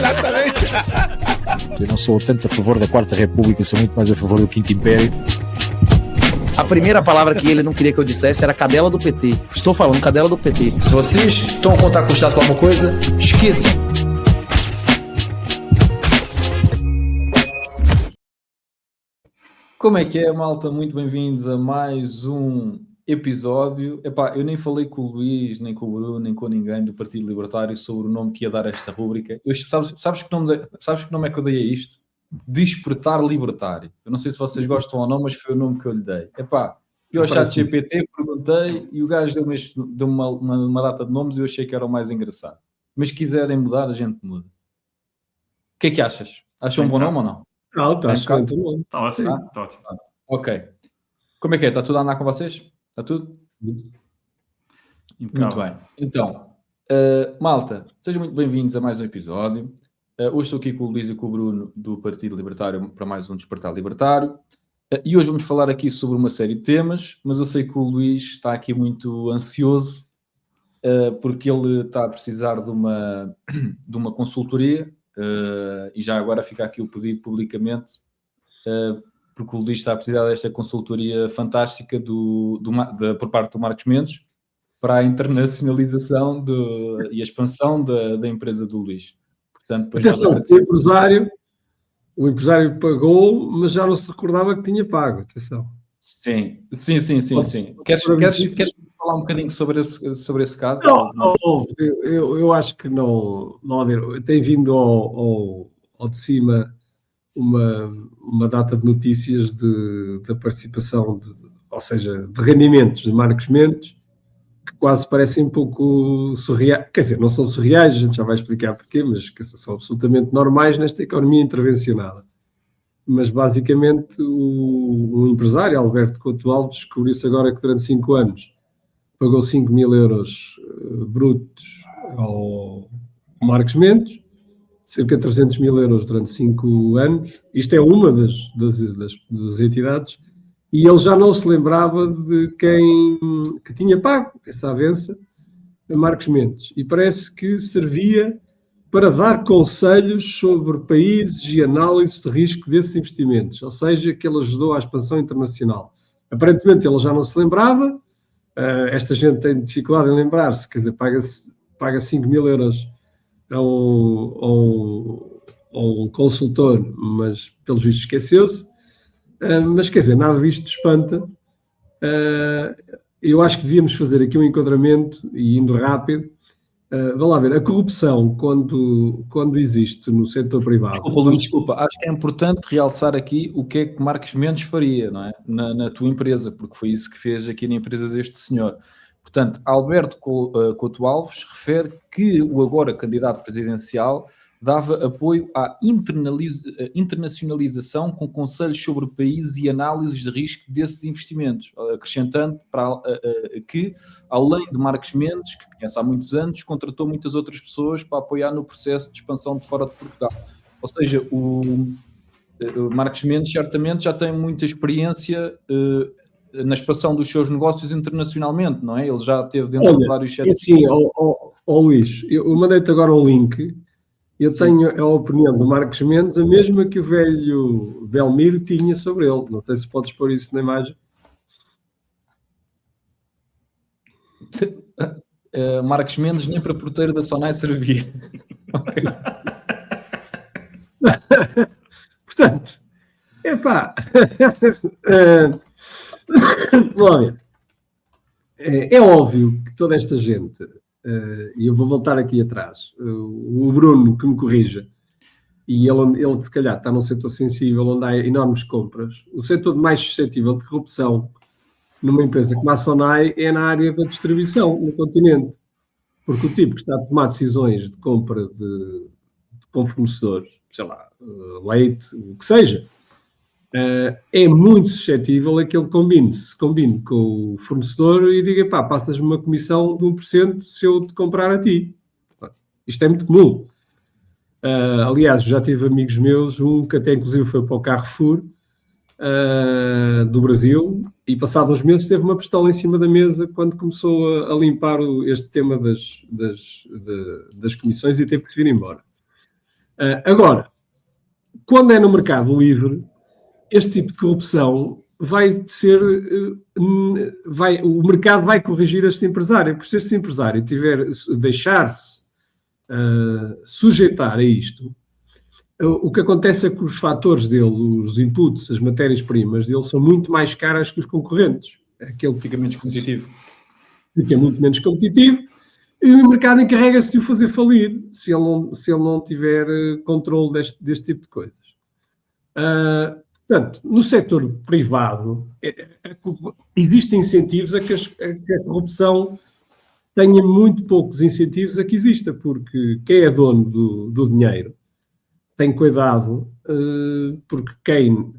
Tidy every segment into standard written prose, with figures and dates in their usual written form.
Exatamente. Eu não sou tanto a favor da Quarta República, sou muito mais a favor do Quinto Império. A primeira palavra que ele não queria que eu dissesse era cadela do PT. Estou falando cadela do PT. Se vocês estão a contar com o Estado com alguma coisa, esqueçam. Como é que é, malta? Muito bem-vindos a mais um episódio. Epá, eu nem falei com o Luís, nem com o Bruno, nem com ninguém do Partido Libertário sobre o nome que ia dar a esta rúbrica. Sabes que nome é que eu dei a isto? Despertar Libertário. Eu não sei se vocês gostam ou não, mas foi o nome que eu lhe dei. Epá, eu ao ChatGPT perguntei e o gajo deu-me uma data de nomes e eu achei que era o mais engraçado. Mas se quiserem mudar, a gente muda. O que é que achas? Acham um bom nome ou não? Não, está excelente. Está ótimo, está ótimo. Ok. Como é que é? Está tudo a andar com vocês? Está tudo? Muito bem. Então, malta, sejam muito bem-vindos a mais um episódio. Hoje estou aqui com o Luís e com o Bruno do Partido Libertário para mais um Despertar Libertário. E hoje vamos falar aqui sobre uma série de temas, mas eu sei que o Luís está aqui muito ansioso porque ele está a precisar de uma consultoria. E já agora fica aqui o pedido publicamente, porque o Luís está a precisar desta consultoria fantástica por parte do Marcos Mendes para a internacionalização e a expansão da empresa do Luís. Portanto, atenção, o empresário pagou, mas já não se recordava que tinha pago. Atenção. Sim. Queres falar um bocadinho sobre esse caso? Não, eu acho que não. Tem vindo ao de cima uma data de notícias da participação, ou seja, de rendimentos de Marcos Mendes, que quase parecem um pouco surreais. Quer dizer, não são surreais, a gente já vai explicar porquê, mas que são absolutamente normais nesta economia intervencionada. Mas, basicamente, o empresário, Alberto Couto Alves, descobriu-se agora que durante 5 anos pagou 5 mil euros brutos ao Marcos Mendes, cerca de 300 mil euros durante 5 anos. Isto é uma das entidades. E ele já não se lembrava de quem que tinha pago essa avença a Marcos Mendes. E parece que servia para dar conselhos sobre países e análises de risco desses investimentos, ou seja, que ele ajudou à expansão internacional. Aparentemente ele já não se lembrava, esta gente tem dificuldade em lembrar-se, quer dizer, paga 5 mil euros a um consultor, mas pelos vistos esqueceu-se, mas quer dizer, nada disto espanta. Eu acho que devíamos fazer aqui um enquadramento e indo rápido. Vamos lá ver, a corrupção, quando existe no setor privado... Desculpa, Luís, desculpa. Acho que é importante realçar aqui o que é que Marcos Mendes faria, não é? Na tua empresa, porque foi isso que fez aqui na empresa deste senhor. Portanto, Alberto Couto Alves refere que o agora candidato presidencial dava apoio à internacionalização com conselhos sobre países e análises de risco desses investimentos, acrescentando que, além de Marcos Mendes, que conhece há muitos anos, contratou muitas outras pessoas para apoiar no processo de expansão de fora de Portugal. Ou seja, o Marcos Mendes certamente já tem muita experiência na expansão dos seus negócios internacionalmente, não é? Ele já esteve dentro de vários setores. Sim, Luís, eu mandei-te agora um link. Eu tenho a opinião do Marcos Mendes, a mesma que o velho Belmiro tinha sobre ele. Não sei se podes pôr isso na imagem. Marcos Mendes nem para porteiro da Sonai servia. Okay. Portanto, é óbvio que toda esta gente... e eu vou voltar aqui atrás, o Bruno que me corrija, e ele se calhar está num setor sensível onde há enormes compras. O setor mais suscetível de corrupção numa empresa como a Sonai é na área da distribuição no continente, porque o tipo que está a tomar decisões de compra com fornecedores, sei lá, leite, o que seja, é muito suscetível a que ele se combine com o fornecedor e diga, passas-me uma comissão de 1% se eu te comprar a ti. Isto é muito comum. Aliás, já tive amigos meus, um que até inclusive foi para o Carrefour do Brasil e passado uns meses teve uma pistola em cima da mesa quando começou a limpar este tema das comissões e teve que se vir embora. Agora, quando é no mercado livre, este tipo de corrupção vai ser... o mercado vai corrigir este empresário. Por se este empresário deixar-se sujeitar a isto, o que acontece é que os fatores dele, os inputs, as matérias-primas dele são muito mais caras que os concorrentes. Aquele Fica menos competitivo. Fica muito menos competitivo e o mercado encarrega-se de o fazer falir se ele não tiver controle deste tipo de coisas. Portanto, no setor privado, existem incentivos a que a corrupção tenha muito poucos incentivos a que exista, porque quem é dono do dinheiro tem cuidado, porque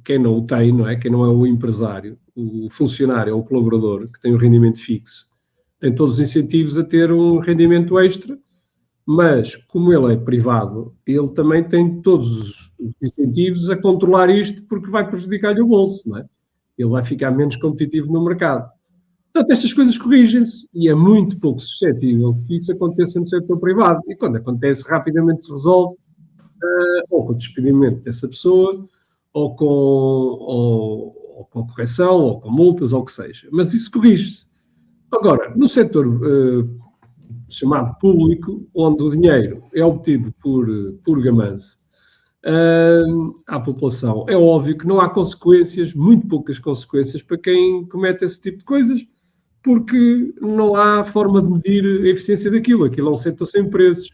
quem não o tem, não é? Quem não é o empresário, o funcionário ou o colaborador que tem um rendimento fixo, tem todos os incentivos a ter um rendimento extra, mas como ele é privado, ele também tem todos os incentivos a controlar isto porque vai prejudicar-lhe o bolso, não é? Ele vai ficar menos competitivo no mercado. Portanto, estas coisas corrigem-se e é muito pouco suscetível que isso aconteça no setor privado. E quando acontece, rapidamente se resolve, ou com o despedimento dessa pessoa, ou com correção, ou com multas, ou o que seja. Mas isso corrige-se. Agora, no setor chamado público, onde o dinheiro é obtido por gamanço à população, é óbvio que não há consequências, muito poucas consequências, para quem comete esse tipo de coisas, porque não há forma de medir a eficiência daquilo. Aquilo é um setor sem preços.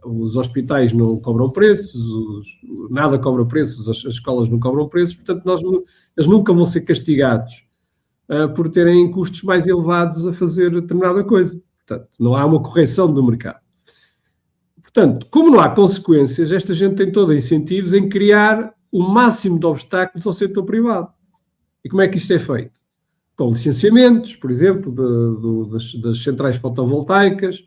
Os hospitais não cobram preços, nada cobra preços, as escolas não cobram preços, portanto eles nunca vão ser castigados por terem custos mais elevados a fazer determinada coisa. Portanto, não há uma correção do mercado. Portanto, como não há consequências, esta gente tem todo incentivos em criar o máximo de obstáculos ao setor privado. E como é que isto é feito? Com licenciamentos, por exemplo, das centrais fotovoltaicas,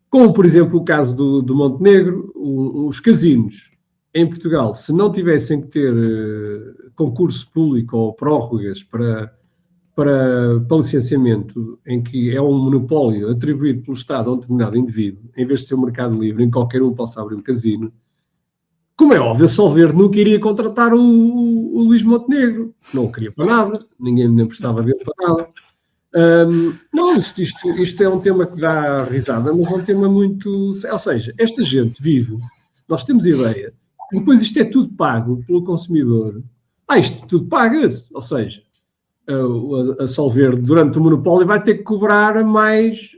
como, por exemplo, o caso do Montenegro, os casinos em Portugal, se não tivessem que ter concurso público ou prórrogas para licenciamento, em que é um monopólio atribuído pelo Estado a um determinado indivíduo, em vez de ser um mercado livre, em que qualquer um possa abrir um casino, como é óbvio, a Solverde nunca iria contratar o Luís Montenegro. Não o queria para nada, ninguém nem precisava dele para nada. Não, isto é um tema que dá risada, mas é um tema muito... Ou seja, esta gente vive, nós temos ideia, depois isto é tudo pago pelo consumidor. Isto tudo paga-se, ou seja, a Solverde, durante o monopólio, vai ter que cobrar mais,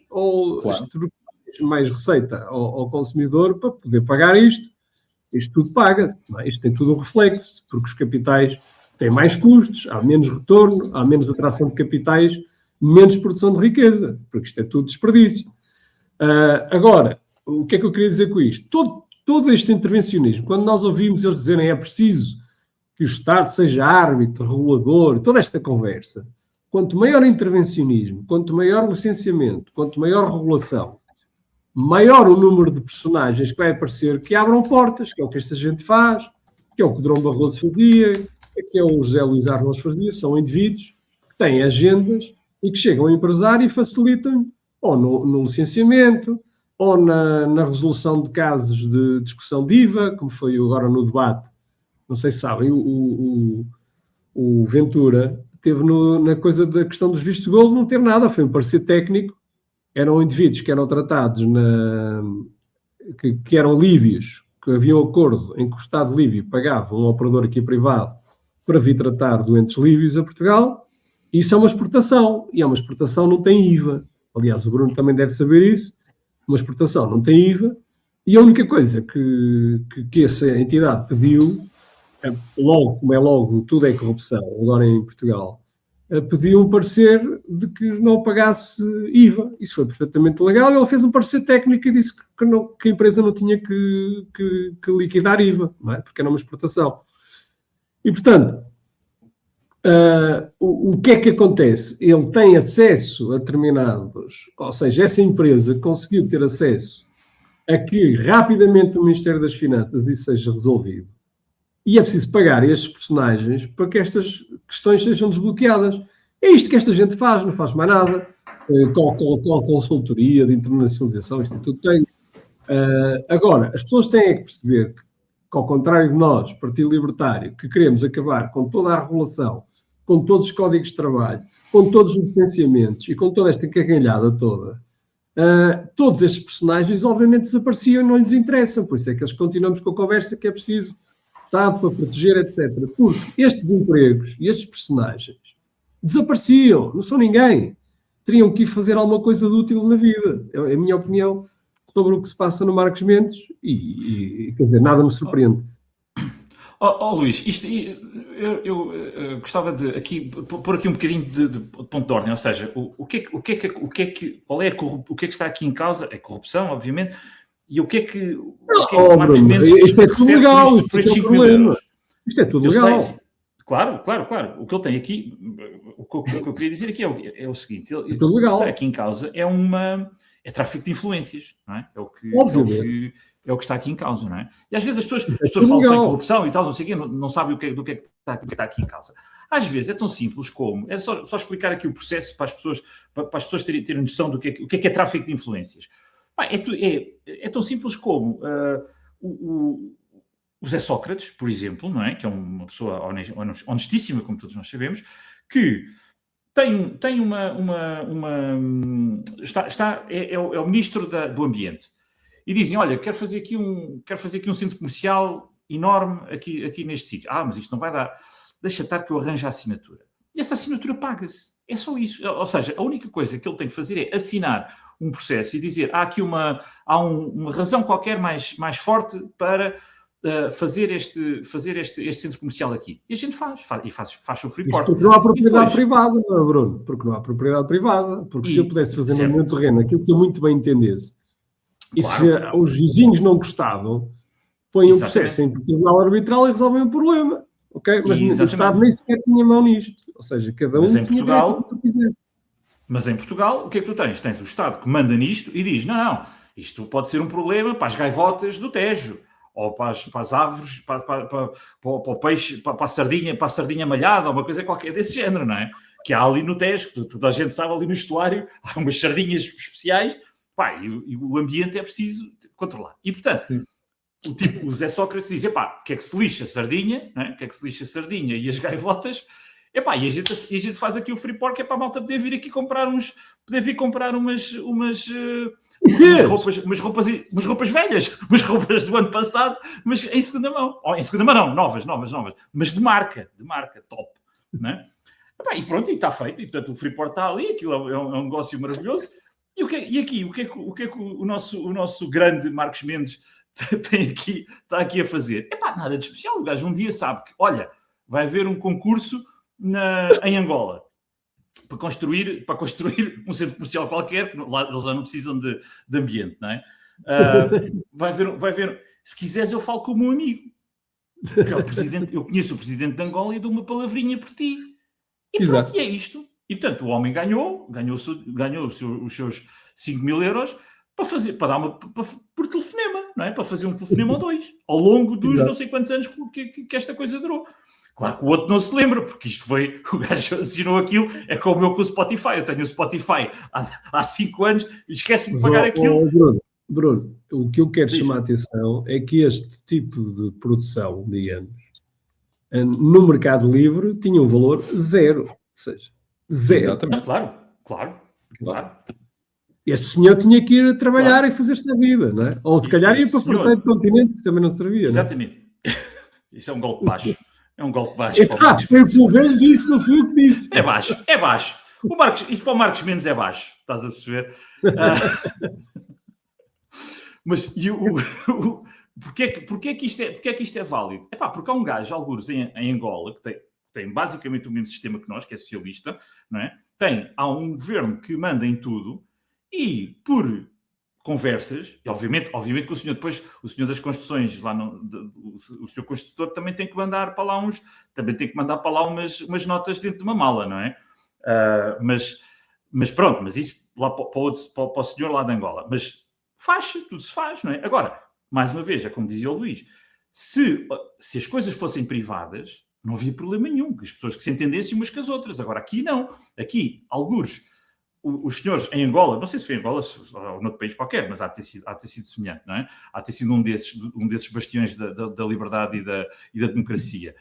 mais receita ao consumidor para poder pagar isto. Isto tudo paga, não é? Isto tem tudo um reflexo, porque os capitais têm mais custos, há menos retorno, há menos atração de capitais, menos produção de riqueza, porque isto é tudo desperdício. Agora, o que é que eu queria dizer com isto? Todo este intervencionismo, quando nós ouvimos eles dizerem é preciso que o Estado seja árbitro, regulador, toda esta conversa, quanto maior intervencionismo, quanto maior licenciamento, quanto maior regulação, maior o número de personagens que vai aparecer que abram portas, que é o que esta gente faz, que é o que o Drão Barroso fazia, que é o José Luís Arnold fazia, são indivíduos que têm agendas e que chegam ao empresário e facilitam ou no licenciamento, ou na resolução de casos de discussão de IVA, como foi agora no debate. Não sei se sabem, o Ventura teve na coisa da questão dos vistos de gold, não teve nada, foi um parecer técnico. Eram indivíduos que eram tratados, que eram líbios, que havia um acordo em que o Estado líbio pagava um operador aqui privado para vir tratar doentes líbios a Portugal. Isso é uma exportação, e uma exportação não tem IVA. Aliás, o Bruno também deve saber isso. Uma exportação não tem IVA, e a única coisa que essa entidade pediu, logo, tudo é corrupção, agora em Portugal, pediu um parecer de que não pagasse IVA. Isso foi perfeitamente legal. Ele fez um parecer técnico e disse que a empresa não tinha que liquidar IVA, não é? Porque era uma exportação. E, portanto, o que é que acontece? Ele tem acesso a determinados... Ou seja, essa empresa conseguiu ter acesso a que rapidamente o Ministério das Finanças isso seja resolvido. E é preciso pagar a estes personagens para que estas questões sejam desbloqueadas. É isto que esta gente faz, não faz mais nada. Com consultoria de internacionalização, isto tudo tem. Agora, as pessoas têm que perceber que, ao contrário de nós, Partido Libertário, que queremos acabar com toda a regulação, com todos os códigos de trabalho, com todos os licenciamentos e com toda esta cagalhada toda, todos estes personagens obviamente desapareciam e não lhes interessam, por isso é que eles continuamos com a conversa que é preciso Estado para proteger, etc. Porque estes empregos e estes personagens desapareciam, não são ninguém. Teriam que ir fazer alguma coisa de útil na vida. É a minha opinião sobre o que se passa no Marcos Mendes e quer dizer, nada me surpreende. Luís, eu gostava de aqui pôr aqui um bocadinho de ponto de ordem, ou seja, o que está aqui em causa é corrupção, obviamente, e o que é que o Marcos Mendes isto é tudo legal, isto é o problema. Isto é tudo legal. Claro. O que ele tem aqui, o que eu queria dizer aqui é o seguinte: o que está aqui em causa é tráfico de influências, não é? É o que está aqui em causa, não é? E às vezes as pessoas falam sem corrupção e tal, não sei o quê, não sabem do que é que está aqui em causa. Às vezes é tão simples como, é só explicar aqui o processo para as pessoas terem noção do que é tráfico de influências. É tão simples como o José Sócrates, por exemplo, não é? Que é uma pessoa honestíssima, como todos nós sabemos, que tem é o ministro do Ambiente. E dizem, olha, quero fazer aqui um centro comercial enorme aqui neste sítio. Mas isto não vai dar. Deixa estar que eu arranjo a assinatura. E essa assinatura paga-se. É só isso. Ou seja, a única coisa que ele tem que fazer é assinar um processo e dizer, há uma razão qualquer mais forte para fazer este centro comercial aqui. E a gente faz o Freeport. Porque não há propriedade privada, não é, Bruno? Porque não há propriedade privada. Porque se eu pudesse fazer no meu terreno aquilo que eu muito bem entendesse, e se os vizinhos não gostavam, põem um processo em tribunal arbitral e resolvem o problema. Okay? Mas o Estado nem sequer tinha mão nisto. Ou seja, cada um tinha direito que quisesse. Mas em Portugal, o que é que tu tens? Tens o Estado que manda nisto e diz, não, isto pode ser um problema para as gaivotas do Tejo, ou para as aves, para o peixe, para a sardinha malhada, ou uma coisa qualquer desse género, não é? Que há ali no Tejo, que toda a gente sabe, ali no estuário, há umas sardinhas especiais, e o ambiente é preciso controlar. E, portanto, o Zé Sócrates diz, que é que se lixa a sardinha, não é? Que é que se lixa a sardinha e as gaivotas, e a gente faz aqui o Freeport, que é para a malta poder vir aqui comprar umas roupas velhas, umas roupas do ano passado, mas em segunda mão. Ou em segunda mão não, novas, mas de marca, top, não é? E pronto, e está feito. E portanto o Freeport está ali, aquilo é um negócio maravilhoso. E aqui, o que é que o nosso grande Marcos Mendes está aqui a fazer? Nada de especial. O gajo um dia sabe que, olha, vai haver um concurso em Angola para construir um centro comercial qualquer, lá eles já não precisam de ambiente, não é? Vai ver. Se quiseres, eu falo com o meu amigo, que é o presidente. Eu conheço o presidente de Angola e dou uma palavrinha por ti. E pronto, e é isto. E portanto, o homem ganhou os seus 5.000 euros por telefonema, não é? Para fazer um telefonema ou dois, ao longo dos não sei quantos anos que esta coisa durou. Claro que o outro não se lembra, porque isto foi, o gajo assinou aquilo, é como eu com o Spotify. Eu tenho o Spotify há 5 anos e esquece-me de pagar aquilo. Bruno, o que eu quero chamar a atenção é que este tipo de produção, digamos, no mercado livre tinha um valor zero. Ou seja, zero. Exatamente. Claro. Este senhor tinha que ir trabalhar e fazer-se a vida, não é? Ou se calhar ia para fora do continente, que também não servia. Exatamente. Não é? Isso é um golpe baixo. É um golpe baixo. Foi o que o velho disse, não fui o que disse. É baixo. Isto para o Marcos Mendes é baixo. Estás a perceber? Mas porquê que isto é válido? Porque há um gajo, algures em Angola, que tem basicamente o mesmo sistema que nós, que é socialista, não é? Há um governo que manda em tudo e por conversas, e obviamente que o senhor das construções, o senhor construtor também tem que mandar para lá umas notas dentro de uma mala, não é? Mas pronto, mas isso lá para o senhor lá de Angola. Mas tudo se faz, não é? Agora, mais uma vez, é como dizia o Luís, se as coisas fossem privadas, não havia problema nenhum, que as pessoas que se entendessem umas com as outras. Agora, aqui não. Aqui, algures, os senhores em Angola, não sei se foi em Angola ou noutro país qualquer, mas há de ter sido semelhante, não é? Há de ter sido um desses bastiões da liberdade e da democracia.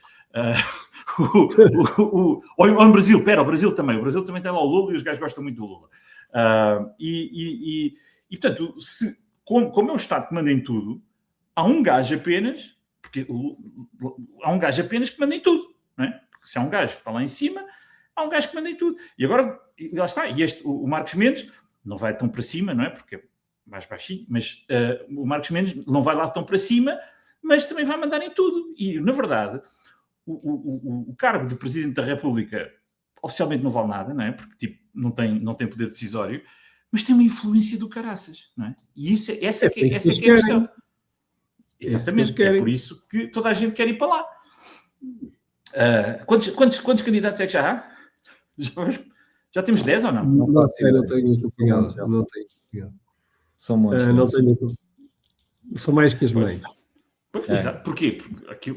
Ou no Brasil, o Brasil também tem lá o Lula e os gajos gostam muito do Lula. E portanto, como é um Estado que manda em tudo, há um gajo apenas, há um gajo apenas que manda em tudo, não é? Porque se há um gajo que está lá em cima, há um gajo que manda em tudo. E agora, lá está, e o Marcos Mendes não vai tão para cima, não é? Porque é mais baixinho, mas o Marcos Mendes não vai lá tão para cima, mas também vai mandar em tudo. E, na verdade, o cargo de Presidente da República oficialmente não vale nada, não é? Porque tipo, não tem poder decisório, mas tem uma influência do caraças, não é? E essa que é a questão. Exatamente, é por isso que toda a gente quer ir para lá. Quantos candidatos é que já há? Já temos 10 ou não? Não sei, não tenho acompanhado. São muitos. Não tenho. São mais que as mães. Exato. Porquê?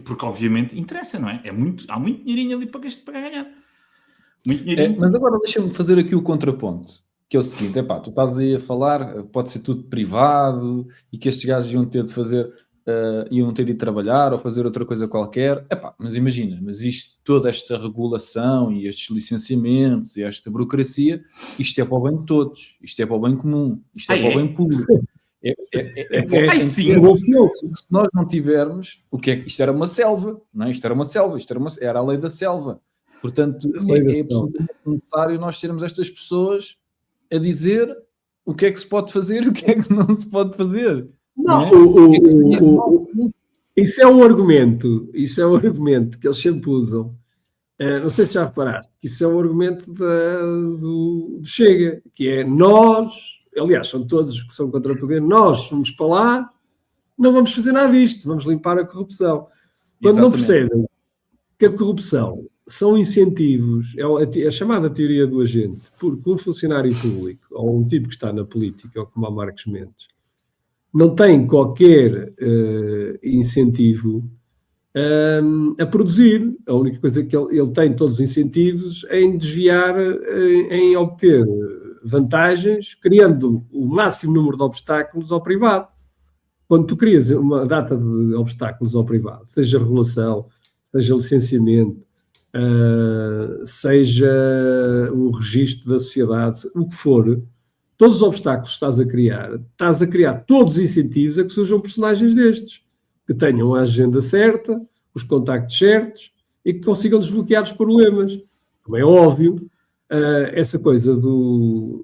Porque obviamente interessa, não é? Há muito dinheirinho ali para ganhar. Muito dinheirinho. Mas agora deixa-me fazer aqui o contraponto, que é o seguinte, tu estás aí a falar, pode ser tudo privado, e que estes gajos iam ter de fazer, iam ter de ir trabalhar ou fazer outra coisa qualquer. Mas imagina, toda esta regulação e estes licenciamentos e esta burocracia, isto é para o bem de todos, isto é para o bem comum, isto é para o bem público. Sim. Se nós não tivermos, isto era uma selva, não é? Isto era a lei da selva. Portanto, é absolutamente necessário nós termos estas pessoas a dizer o que é que se pode fazer e o que é que não se pode fazer. Isso é um argumento que eles sempre usam. Não sei se já reparaste, que isso é um argumento do Chega, que é nós. Aliás, são todos que são contra o poder. Nós fomos para lá, não vamos fazer nada disto, vamos limpar a corrupção. Quando não percebem que a corrupção são incentivos, é a chamada teoria do agente, porque um funcionário público, ou um tipo que está na política, ou como a Marcos Mendes, não tem qualquer incentivo a produzir. A única coisa que ele tem todos os incentivos é em desviar, em obter vantagens, criando o máximo número de obstáculos ao privado. Quando tu crias uma data de obstáculos ao privado, seja regulação, seja licenciamento, seja o registro da sociedade, o que for, todos os obstáculos que estás a criar todos os incentivos a que surjam personagens destes, que tenham a agenda certa, os contactos certos e que consigam desbloquear os problemas. Como é óbvio, essa coisa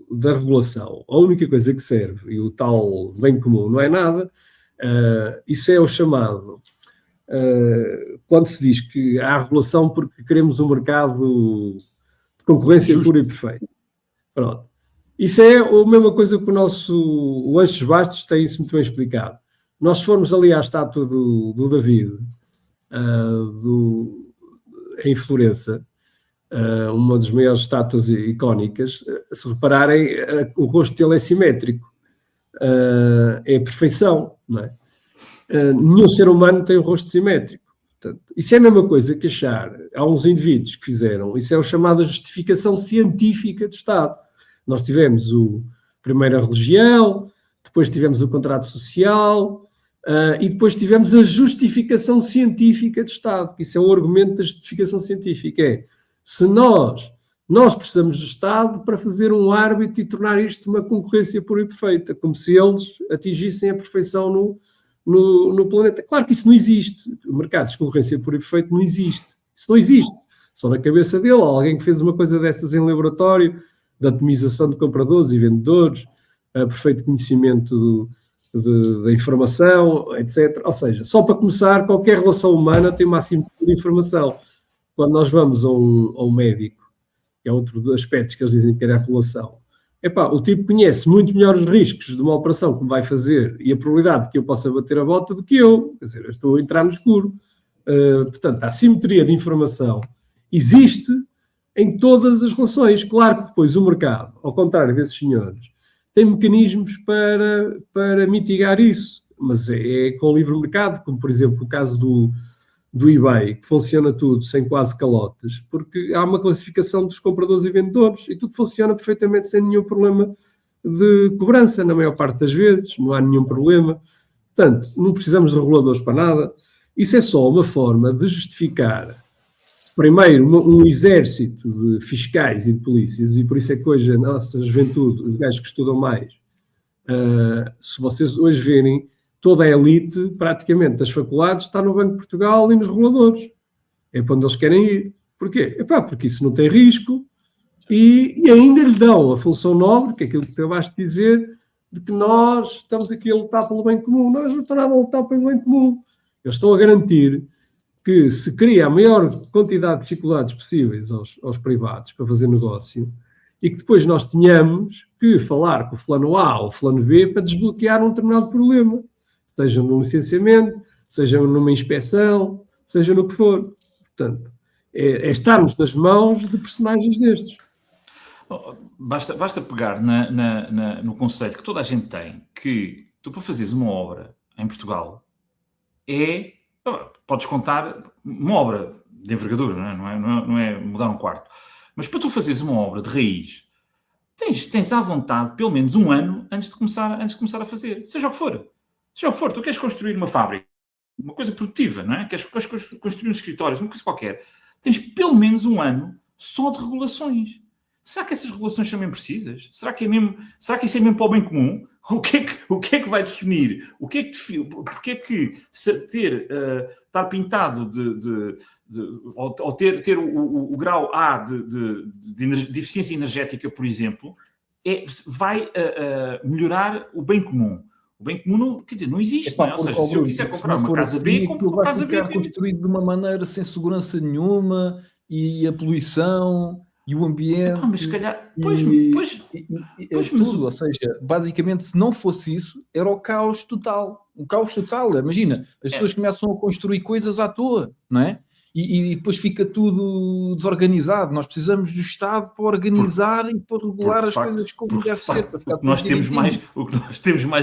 da regulação, a única coisa que serve, e o tal bem comum não é nada, isso é o chamado, quando se diz que há regulação porque queremos um mercado de concorrência pura e perfeita. Pronto. Isso é a mesma coisa que o Anjos Bastos tem isso muito bem explicado. Nós formos ali à estátua do David, em Florença, uma das maiores estátuas icónicas, se repararem, o rosto dele é simétrico, é a perfeição, não é? Nenhum ser humano tem um rosto simétrico. Portanto, isso é a mesma coisa que há uns indivíduos que fizeram, isso é o chamado justificação científica do Estado. Nós tivemos primeiro a religião, depois tivemos o contrato social, e depois tivemos a justificação científica do Estado, que isso é o argumento da justificação científica, se nós precisamos do Estado para fazer um árbitro e tornar isto uma concorrência pura e perfeita, como se eles atingissem a perfeição no planeta. Claro que isso não existe. O mercado de concorrência pura e perfeita não existe. Isso não existe. Só na cabeça dele, alguém que fez uma coisa dessas em laboratório, da atomização de compradores e vendedores, perfeito conhecimento da informação, etc. Ou seja, só para começar, qualquer relação humana tem uma assimetria de informação. Quando nós vamos a um médico, que é outro dos aspectos que eles dizem que era a relação, o tipo conhece muito melhor os riscos de uma operação que me vai fazer e a probabilidade de que eu possa bater a bota do que eu. Quer dizer, eu estou a entrar no escuro. Portanto, a assimetria de informação existe em todas as relações. Claro que depois o mercado, ao contrário desses senhores, tem mecanismos para mitigar isso, mas é com o livre mercado, como por exemplo o caso do eBay, que funciona tudo sem quase calotes, porque há uma classificação dos compradores e vendedores e tudo funciona perfeitamente sem nenhum problema de cobrança, na maior parte das vezes, não há nenhum problema. Portanto, não precisamos de reguladores para nada. Isso é só uma forma de justificar, primeiro, um exército de fiscais e de polícias, e por isso é que hoje a nossa juventude, os gajos que estudam mais, se vocês hoje verem, toda a elite, praticamente, das faculdades está no Banco de Portugal e nos reguladores. É para onde eles querem ir. Porquê? Porque isso não tem risco e ainda lhe dão a função nobre, que é aquilo que acabaste de dizer, de que nós estamos aqui a lutar pelo bem comum. Nós não estamos a lutar pelo bem comum. Eles estão a garantir que se cria a maior quantidade de dificuldades possíveis aos privados para fazer negócio e que depois nós tenhamos que falar com o fulano A ou o fulano B para desbloquear um determinado problema. Seja no licenciamento, seja numa inspeção, seja no que for. Portanto, é estarmos nas mãos de personagens destes. Basta pegar no conceito que toda a gente tem, que tu para fazeres uma obra em Portugal podes contar uma obra de envergadura, não é mudar um quarto, mas para tu fazeres uma obra de raiz, tens à vontade pelo menos um ano antes de começar a fazer, seja o que for. Seja o que for, tu queres construir uma fábrica, uma coisa produtiva, não é? Queres construir uns escritórios, uma coisa qualquer, tens pelo menos um ano só de regulações. Será que essas regulações são mesmo precisas? Será que isso é mesmo para o bem comum? O que é que vai definir? Porque é que estar pintado ou ter o grau A de eficiência energética, por exemplo, vai melhorar o bem comum? O bem comum não existe, não é? Ou seja, se eu quiser comprar uma casa B, compro uma casa B. Vai ficar construído de uma maneira sem segurança nenhuma e a poluição e o ambiente. Mas se calhar. Tudo. Ou seja, basicamente, se não fosse isso, era o caos total. O caos total. Imagina, as pessoas começam a construir coisas à toa, não é? E depois fica tudo desorganizado. Nós precisamos do Estado para organizar e para regular as coisas como deve ser. Para ficar o que nós temos mais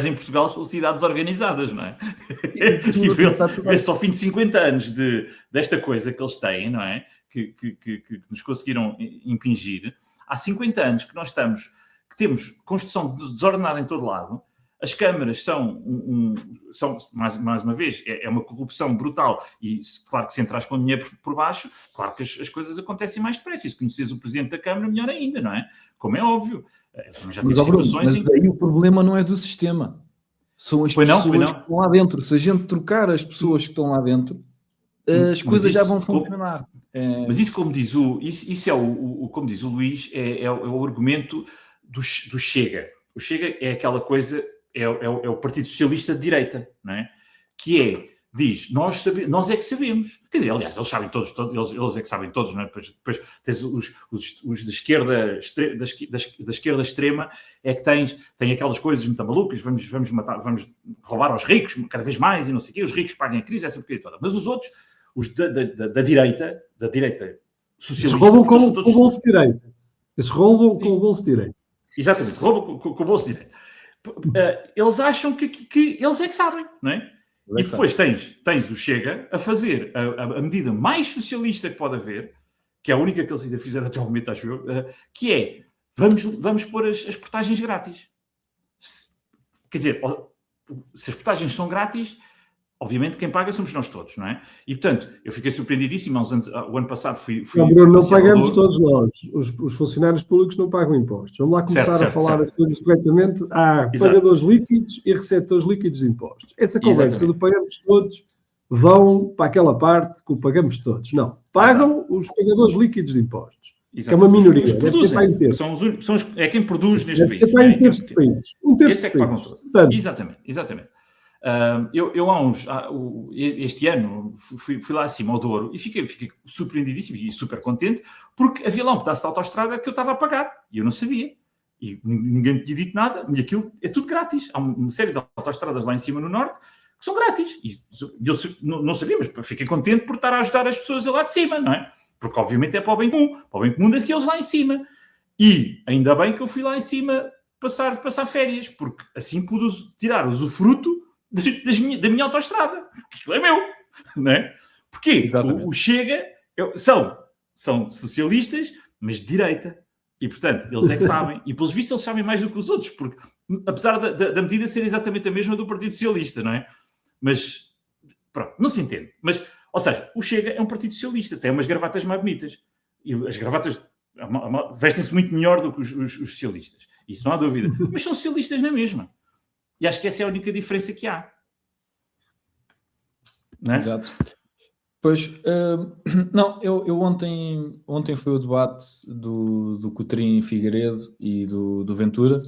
em Portugal são cidades organizadas, não é? E vê-se ao fim de 50 anos desta coisa que eles têm, não é? Que nos conseguiram impingir. Há 50 anos que temos construção desordenada em todo lado. As câmaras são mais uma vez, é uma corrupção brutal e, claro, que se entras com dinheiro por baixo, claro que as coisas acontecem mais depressa. E se conheces o Presidente da Câmara, melhor ainda, não é? Como é óbvio. Eu também já tive situações mas aí o problema não é do sistema. São as pessoas que estão lá dentro. Se a gente trocar as pessoas que estão lá dentro, as coisas já vão funcionar. Mas isso, como diz como diz o Luís, é o argumento do Chega. O Chega é aquela coisa... É o Partido Socialista de direita, não é? Diz, nós é que sabemos. Quer dizer, aliás, eles sabem todos, eles é que sabem todos, não é? Depois tens os da esquerda extrema, é que têm aquelas coisas muito malucas, vamos roubar aos ricos cada vez mais e não sei o quê, os ricos pagam a crise, essa porcaria toda. Mas os outros, os da direita socialista... Eles roubam com o bolso direito. Eles roubam com o bolso direito. Exatamente, roubam com o bolso direito. Eles acham que eles é que sabem, não é? E depois tens o Chega a fazer a medida mais socialista que pode haver, que é a única que eles ainda fizeram atualmente, acho eu, que é, vamos pôr as portagens grátis. Quer dizer, se as portagens são grátis, obviamente quem paga somos nós todos, não é? E, portanto, eu fiquei surpreendidíssimo. O ano passado fui não pagamos todos nós. Os funcionários públicos não pagam impostos. Vamos lá começar a falar as coisas corretamente. Há pagadores líquidos e receptores líquidos de impostos. Essa conversa do pagamos todos vão para aquela parte que o pagamos todos. Não. Pagam os pagadores líquidos de impostos. Que é uma minoria. Deve ser para um terço. É quem produz neste país. Deve ser para um terço do país. Um terço do país. Exatamente. Este ano fui lá acima ao Douro e fiquei surpreendidíssimo e super contente porque havia lá um pedaço de autoestrada que eu estava a pagar e eu não sabia e ninguém me tinha dito nada e aquilo é tudo grátis. Há uma série de autoestradas lá em cima no norte que são grátis e eu não sabia, mas fiquei contente por estar a ajudar as pessoas lá de cima, não é? Porque obviamente é para o bem comum daqueles lá em cima e ainda bem que eu fui lá em cima passar férias, porque assim pude tirar usufruto da minha autoestrada, que aquilo é meu, não é? Porquê? Exatamente. O Chega são socialistas, mas de direita. E, portanto, eles é que sabem. E, pelos vistos, eles sabem mais do que os outros, porque, apesar da medida ser exatamente a mesma do Partido Socialista, não é? Mas, pronto, não se entende. Mas, ou seja, o Chega é um Partido Socialista, tem umas gravatas mais bonitas. E as gravatas vestem-se muito melhor do que os socialistas. Isso não há dúvida. Mas são socialistas na mesma. E acho que essa é a única diferença que há. Não é? Exato. Pois, não, eu ontem foi o debate do Coutrinho Figueiredo e do Ventura,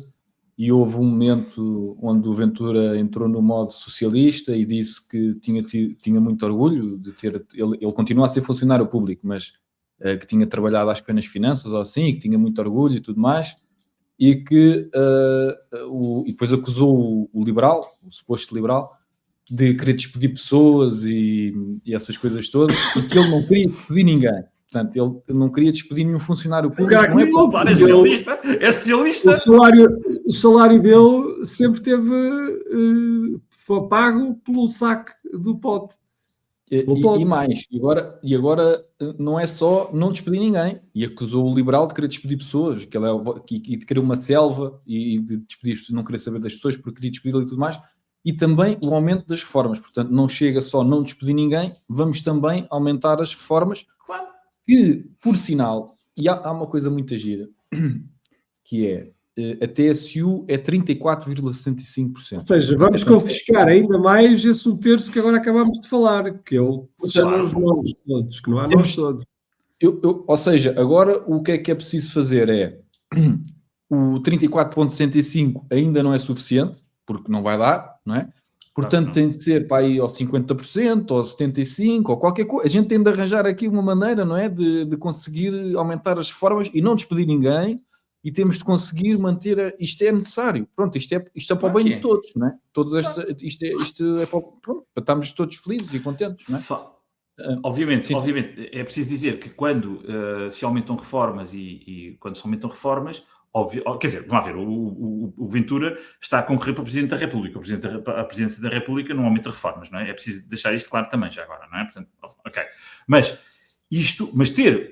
e houve um momento onde o Ventura entrou no modo socialista e disse que tinha muito orgulho de ter, ele continua a ser funcionário público, mas que tinha trabalhado acho que nas finanças ou assim, e que tinha muito orgulho e tudo mais, e que e depois acusou o liberal, o suposto liberal, de querer despedir pessoas e essas coisas todas, e que ele não queria despedir ninguém. Portanto, ele não queria despedir nenhum funcionário público. Não é Claro, é socialista. É socialista. O salário dele sempre foi pago pelo saque do pote. E mais, e agora não é só não despedir ninguém, e acusou o liberal de querer despedir pessoas, e de querer uma selva, e de despedir, não querer saber das pessoas porque queria despedir e tudo mais, e também o aumento das reformas. Portanto, não chega só não despedir ninguém, vamos também aumentar as reformas, Claro. que, por sinal, e há uma coisa muito gira, que é a TSU é 34,65%. Ou seja, vamos confiscar ainda mais esse 1/3 que agora acabámos de falar, que é o que chama os novos todos, que não há novos todos. Ou seja, agora o que é preciso fazer é o 34,65% ainda não é suficiente, porque não vai dar, não é? Portanto, tem de ser para aí aos 50%, ou 75%, ou qualquer coisa. A gente tem de arranjar aqui uma maneira, não é? De conseguir aumentar as reformas e não despedir ninguém, e temos de conseguir manter. Isto é necessário. Pronto, isto é para o bem de todos, não é? Isto é para estarmos todos felizes e contentes, não é? Obviamente, Sim. obviamente, é preciso dizer que quando se aumentam reformas e quando se aumentam reformas, quer dizer, vamos lá ver, o Ventura está a concorrer para o Presidente da República. A Presidência da República não aumenta reformas, não é? É preciso deixar isto claro também já agora, não é? Portanto, ok. Mas ter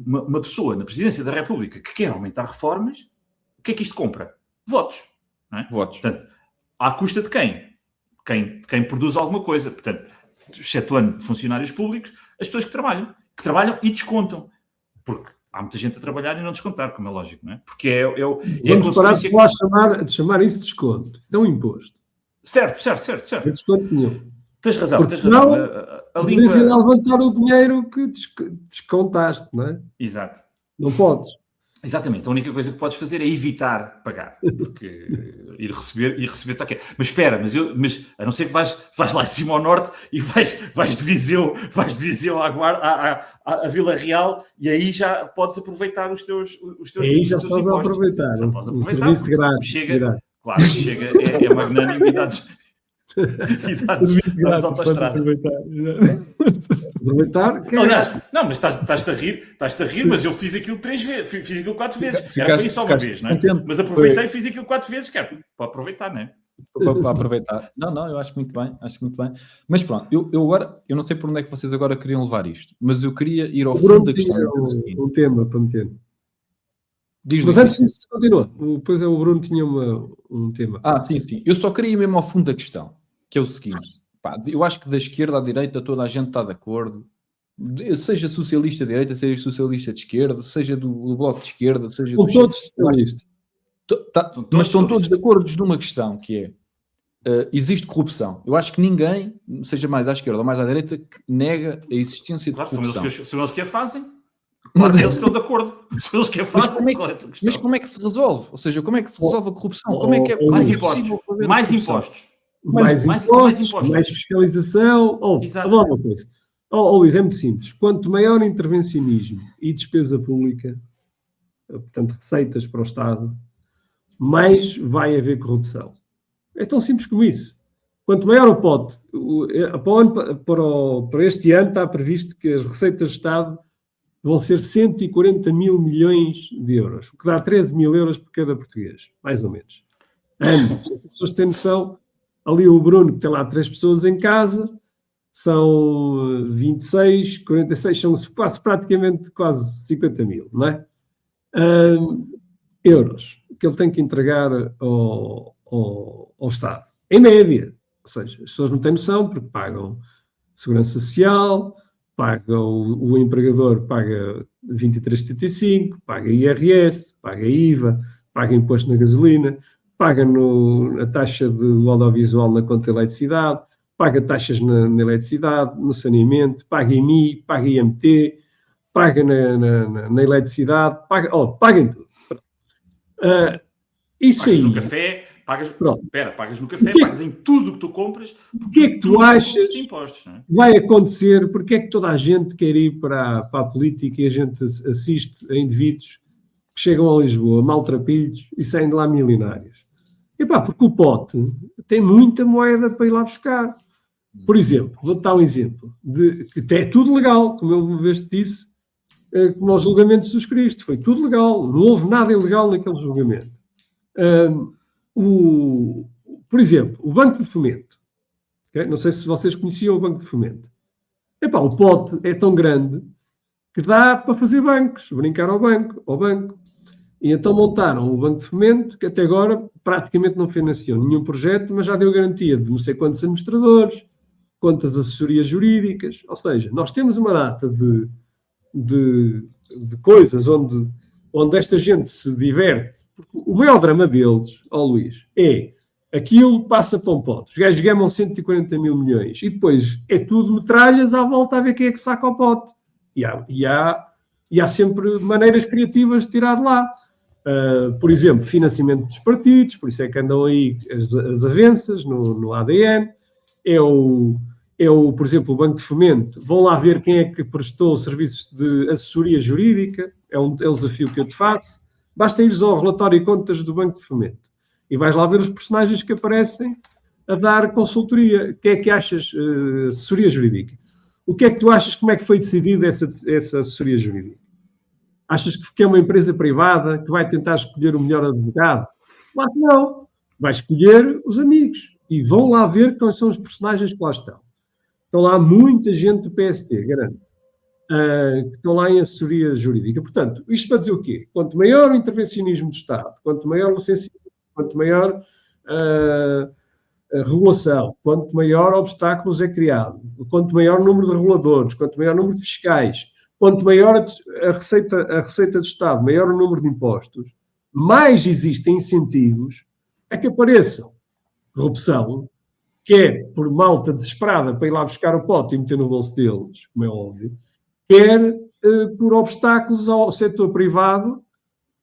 uma pessoa na Presidência da República que quer aumentar reformas, o que é que isto compra? Votos, não é? Votos. Portanto, à custa de quem? Quem produz alguma coisa. Portanto, excetuando funcionários públicos, as pessoas que trabalham e descontam. Porque há muita gente a trabalhar e não descontar, como é lógico, não é? Porque é a Vamos parar consequência... de chamar isso de desconto. É um imposto. Certo. Não é desconto nenhum. Tens razão. Porque senão, A podes ir língua... a levantar o dinheiro que descontaste, não é? Exato. Não podes. Exatamente. A única coisa que podes fazer é evitar pagar. Porque ir receber está aqui. Mas espera, mas a não ser que vais lá em cima ao norte e vais de Viseu à Vila Real, e aí já podes aproveitar os teus Aí já os teus podes impostos. aproveitar. Já podes Um aproveitar. serviço grátis. Chega, claro, chega, é magnânimo e dá-nos autoestrada. Aproveitar. Aliás, não, mas estás-te a rir, mas eu fiz aquilo 3 vezes, fiz aquilo 4 vezes. Era para ir só uma vez, não é? Mas aproveitei e fiz aquilo 4 vezes, para aproveitar, não é? Para aproveitar. Não, eu acho muito bem. Mas pronto, eu agora, eu não sei por onde é que vocês agora queriam levar isto, mas eu queria ir ao fundo da questão. Um tema para meter. Diz-lhe. Mas antes disso, continua. Depois o Bruno tinha um tema. Sim. Eu só queria ir mesmo ao fundo da questão, que é o seguinte. Eu acho que da esquerda à direita toda a gente está de acordo. Seja socialista de direita, seja socialista de esquerda, seja do bloco de esquerda, seja São todos socialistas. Mas estão todos de acordo numa questão, que é existe corrupção. Eu acho que ninguém, seja mais à esquerda ou mais à direita, que nega a existência de corrupção. São eles que a fazem. Claro que eles estão de acordo. São eles que a fazem. Mas como é que se resolve? Ou seja, como é que se resolve a corrupção? Como é que é mais possível impostos? Mais impostos. Mais fiscalização. Uma coisa. Luís, é muito simples. Quanto maior intervencionismo e despesa pública, portanto, receitas para o Estado, mais vai haver corrupção. É tão simples como isso. Quanto maior o pote, para este ano está previsto que as receitas do Estado vão ser 140 mil milhões de euros, o que dá 13 mil euros por cada português, mais ou menos. Não sei se as pessoas têm noção. Ali o Bruno, que tem lá 3 pessoas em casa, são 26, 46, são praticamente quase 50 mil, não é? Euros que ele tem que entregar ao Estado. Em média. Ou seja, as pessoas não têm noção porque pagam Segurança Social, paga o empregador paga 23,75, paga IRS, paga IVA, paga imposto na gasolina, paga a taxa do audiovisual na conta de eletricidade, paga taxas na eletricidade, no saneamento, paga IMI, paga IMT, paga na eletricidade, paga em tudo. Isso pagas aí. no café, pagas no café, Que, pagas em tudo o que tu compras. O que é que tu achas de impostos, não é? vai acontecer? Porque é que toda a gente quer ir para a política e a gente assiste a indivíduos que chegam a Lisboa maltrapilhos e saem de lá milionários? Porque o pote tem muita moeda para ir lá buscar. Por exemplo, vou-te dar um exemplo, que é tudo legal, como eu uma vez te disse, como aos julgamentos de Jesus Cristo, foi tudo legal, não houve nada ilegal naquele julgamento. Por exemplo, o Banco de Fomento, okay? Não sei se vocês conheciam o Banco de Fomento. O pote é tão grande que dá para fazer bancos, brincar ao banco. E então montaram o Banco de Fomento, que até agora praticamente não financiou nenhum projeto, mas já deu garantia de não sei quantos administradores, quantas assessorias jurídicas, ou seja, nós temos uma data de coisas onde esta gente se diverte, porque o maior drama deles, Luís, é aquilo passa para um pote, os gajos gamam 140 mil milhões e depois é tudo metralhas à volta a ver quem é que saca o pote. E há sempre maneiras criativas de tirar de lá. Por exemplo, financiamento dos partidos, por isso é que andam aí as avanças no ADN, por exemplo, o Banco de Fomento, vão lá ver quem é que prestou serviços de assessoria jurídica, é o desafio que eu te faço, basta ires ao relatório e contas do Banco de Fomento e vais lá ver os personagens que aparecem a dar consultoria. O que é que achas, assessoria jurídica? O que é que tu achas, como é que foi decidida essa assessoria jurídica? Achas que é uma empresa privada que vai tentar escolher o melhor advogado? Claro que não. Vai escolher os amigos e vão lá ver quais são os personagens que lá estão. Estão lá muita gente do PSD, garanto, que estão lá em assessoria jurídica. Portanto, isto para dizer o quê? Quanto maior o intervencionismo do Estado, quanto maior o licenciamento, quanto maior a regulação, quanto maior obstáculos é criado, quanto maior o número de reguladores, quanto maior o número de fiscais, quanto maior a receita do Estado, maior o número de impostos, mais existem incentivos a que apareçam corrupção, quer por malta desesperada para ir lá buscar o pote e meter no bolso deles, como é óbvio, quer por obstáculos ao setor privado